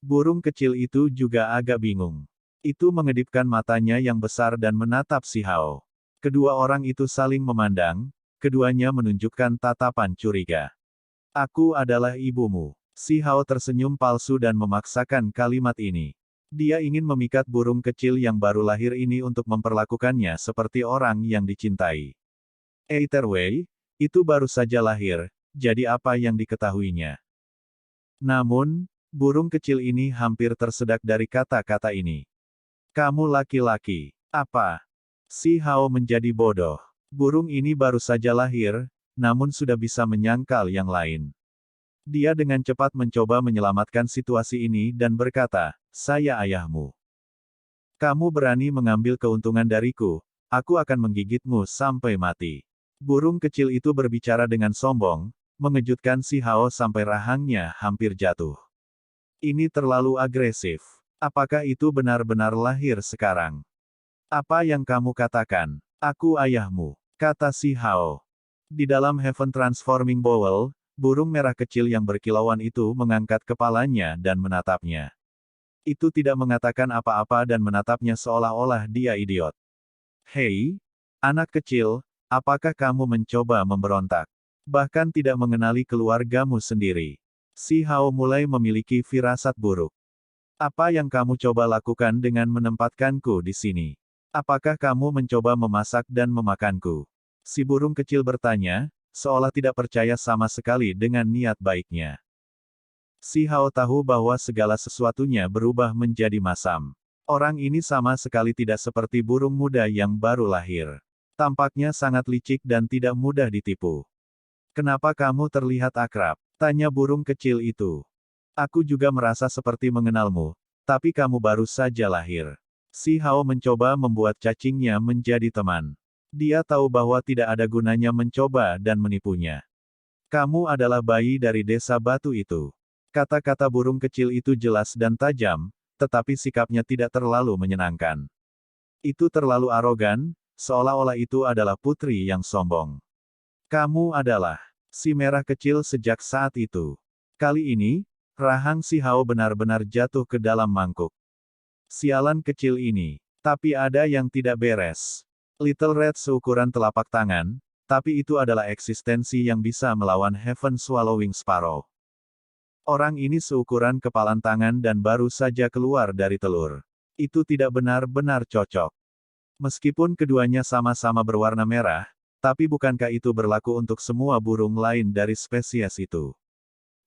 Burung kecil itu juga agak bingung. Itu mengedipkan matanya yang besar dan menatap si Hao. Kedua orang itu saling memandang, keduanya menunjukkan tatapan curiga. Aku adalah ibumu. Si Hao tersenyum palsu dan memaksakan kalimat ini. Dia ingin memikat burung kecil yang baru lahir ini untuk memperlakukannya seperti orang yang dicintai. Eiterwei, itu baru saja lahir, jadi apa yang diketahuinya? Namun, burung kecil ini hampir tersedak dari kata-kata ini. Kamu laki-laki. Apa? Si Hao menjadi bodoh. Burung ini baru saja lahir, namun sudah bisa menyangkal yang lain. Dia dengan cepat mencoba menyelamatkan situasi ini dan berkata, saya ayahmu. Kamu berani mengambil keuntungan dariku, aku akan menggigitmu sampai mati. Burung kecil itu berbicara dengan sombong, mengejutkan si Hao sampai rahangnya hampir jatuh. Ini terlalu agresif. Apakah itu benar-benar lahir sekarang? Apa yang kamu katakan? Aku ayahmu, kata si Hao. Di dalam Heaven Transforming Bowl, burung merah kecil yang berkilauan itu mengangkat kepalanya dan menatapnya. Itu tidak mengatakan apa-apa dan menatapnya seolah-olah dia idiot. Hei, anak kecil, apakah kamu mencoba memberontak? Bahkan tidak mengenali keluargamu sendiri. Si Hao mulai memiliki firasat buruk. Apa yang kamu coba lakukan dengan menempatkanku di sini? Apakah kamu mencoba memasak dan memakanku? Si burung kecil bertanya, seolah tidak percaya sama sekali dengan niat baiknya. Si Hao tahu bahwa segala sesuatunya berubah menjadi masam. Orang ini sama sekali tidak seperti burung muda yang baru lahir. Tampaknya sangat licik dan tidak mudah ditipu. Kenapa kamu terlihat akrab? Tanya burung kecil itu. Aku juga merasa seperti mengenalmu, tapi kamu baru saja lahir. Si Hao mencoba membuat cacingnya menjadi teman. Dia tahu bahwa tidak ada gunanya mencoba dan menipunya. Kamu adalah bayi dari desa batu itu. Kata-kata burung kecil itu jelas dan tajam, tetapi sikapnya tidak terlalu menyenangkan. Itu terlalu arogan, seolah-olah itu adalah putri yang sombong. Kamu adalah si merah kecil sejak saat itu. Kali ini, rahang si Hao benar-benar jatuh ke dalam mangkuk. Sialan kecil ini. Tapi ada yang tidak beres. Little Red seukuran telapak tangan, tapi itu adalah eksistensi yang bisa melawan Heaven Swallowing Sparrow. Orang ini seukuran kepalan tangan dan baru saja keluar dari telur. Itu tidak benar-benar cocok. Meskipun keduanya sama-sama berwarna merah, tapi bukankah itu berlaku untuk semua burung lain dari spesies itu?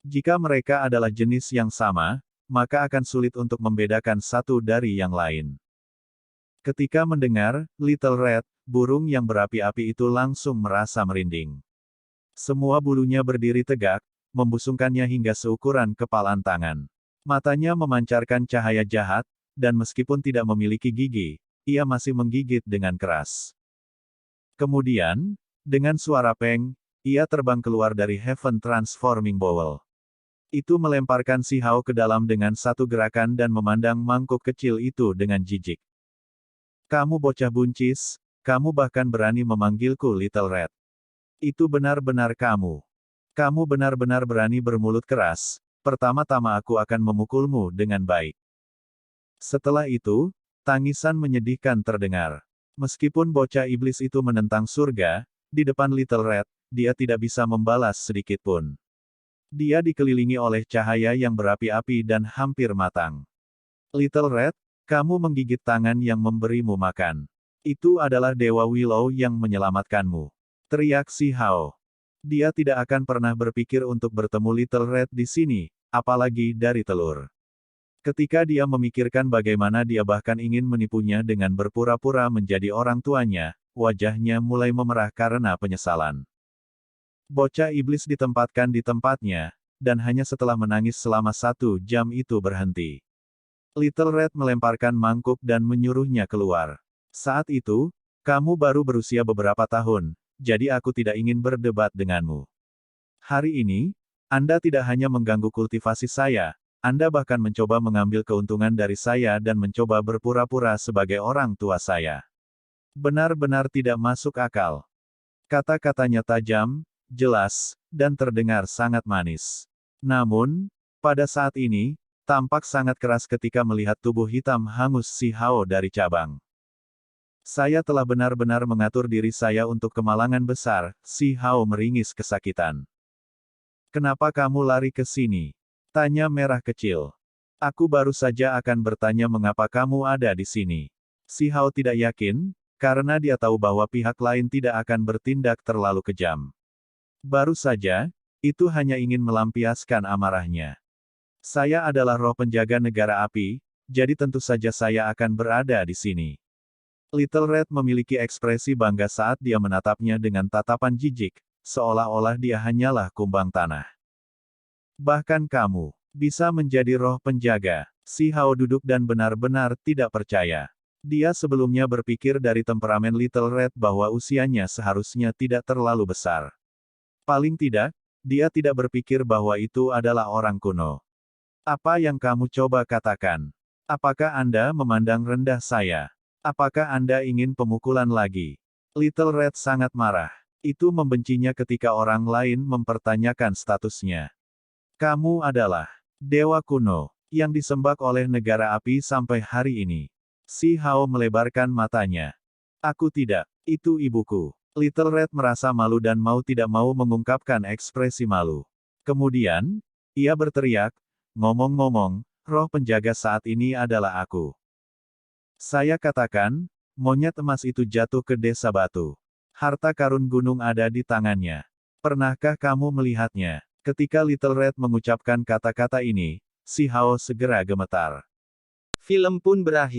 Jika mereka adalah jenis yang sama, maka akan sulit untuk membedakan satu dari yang lain. Ketika mendengar Little Red, burung yang berapi-api itu langsung merasa merinding. Semua bulunya berdiri tegak, membusungkannya hingga seukuran kepalan tangan. Matanya memancarkan cahaya jahat, dan meskipun tidak memiliki gigi, ia masih menggigit dengan keras. Kemudian, dengan suara peng, ia terbang keluar dari Heaven Transforming Bowl. Itu melemparkan Si Hao ke dalam dengan satu gerakan dan memandang mangkuk kecil itu dengan jijik. Kamu bocah buncis, kamu bahkan berani memanggilku Little Red. Itu benar-benar kamu. Kamu benar-benar berani bermulut keras, pertama-tama aku akan memukulmu dengan baik. Setelah itu, tangisan menyedihkan terdengar. Meskipun bocah iblis itu menentang surga, di depan Little Red, dia tidak bisa membalas sedikit pun. Dia dikelilingi oleh cahaya yang berapi-api dan hampir matang. Little Red, kamu menggigit tangan yang memberimu makan. Itu adalah Dewa Willow yang menyelamatkanmu. Teriak Si Hao. Dia tidak akan pernah berpikir untuk bertemu Little Red di sini, apalagi dari telur. Ketika dia memikirkan bagaimana dia bahkan ingin menipunya dengan berpura-pura menjadi orang tuanya, wajahnya mulai memerah karena penyesalan. Bocah iblis ditempatkan di tempatnya, dan hanya setelah menangis selama 1 jam itu berhenti. Little Red melemparkan mangkuk dan menyuruhnya keluar. Saat itu, kamu baru berusia beberapa tahun, jadi aku tidak ingin berdebat denganmu. Hari ini, Anda tidak hanya mengganggu kultivasi saya, Anda bahkan mencoba mengambil keuntungan dari saya dan mencoba berpura-pura sebagai orang tua saya. Benar-benar tidak masuk akal. Kata-katanya tajam, jelas, dan terdengar sangat manis. Namun, pada saat ini, tampak sangat keras ketika melihat tubuh hitam hangus Si Hao dari cabang. Saya telah benar-benar mengatur diri saya untuk kemalangan besar, Si Hao meringis kesakitan. Kenapa kamu lari ke sini? Tanya merah kecil. Aku baru saja akan bertanya mengapa kamu ada di sini. Si Hao tidak yakin, karena dia tahu bahwa pihak lain tidak akan bertindak terlalu kejam. Baru saja, itu hanya ingin melampiaskan amarahnya. Saya adalah roh penjaga negara api, jadi tentu saja saya akan berada di sini. Little Red memiliki ekspresi bangga saat dia menatapnya dengan tatapan jijik, seolah-olah dia hanyalah kumbang tanah. Bahkan kamu bisa menjadi roh penjaga. Si Hao duduk dan benar-benar tidak percaya. Dia sebelumnya berpikir dari temperamen Little Red bahwa usianya seharusnya tidak terlalu besar. Paling tidak, dia tidak berpikir bahwa itu adalah orang kuno. Apa yang kamu coba katakan? Apakah Anda memandang rendah saya? Apakah Anda ingin pemukulan lagi? Little Red sangat marah. Itu membencinya ketika orang lain mempertanyakan statusnya. Kamu adalah dewa kuno yang disembah oleh negara api sampai hari ini. Si Hao melebarkan matanya. Aku tidak, itu ibuku. Little Red merasa malu dan mau tidak mau mengungkapkan ekspresi malu. Kemudian, ia berteriak, ngomong-ngomong, roh penjaga saat ini adalah aku. Saya katakan, monyet emas itu jatuh ke desa batu. Harta karun gunung ada di tangannya. Pernahkah kamu melihatnya? Ketika Little Red mengucapkan kata-kata ini, Si Hao segera gemetar. Film pun berakhir.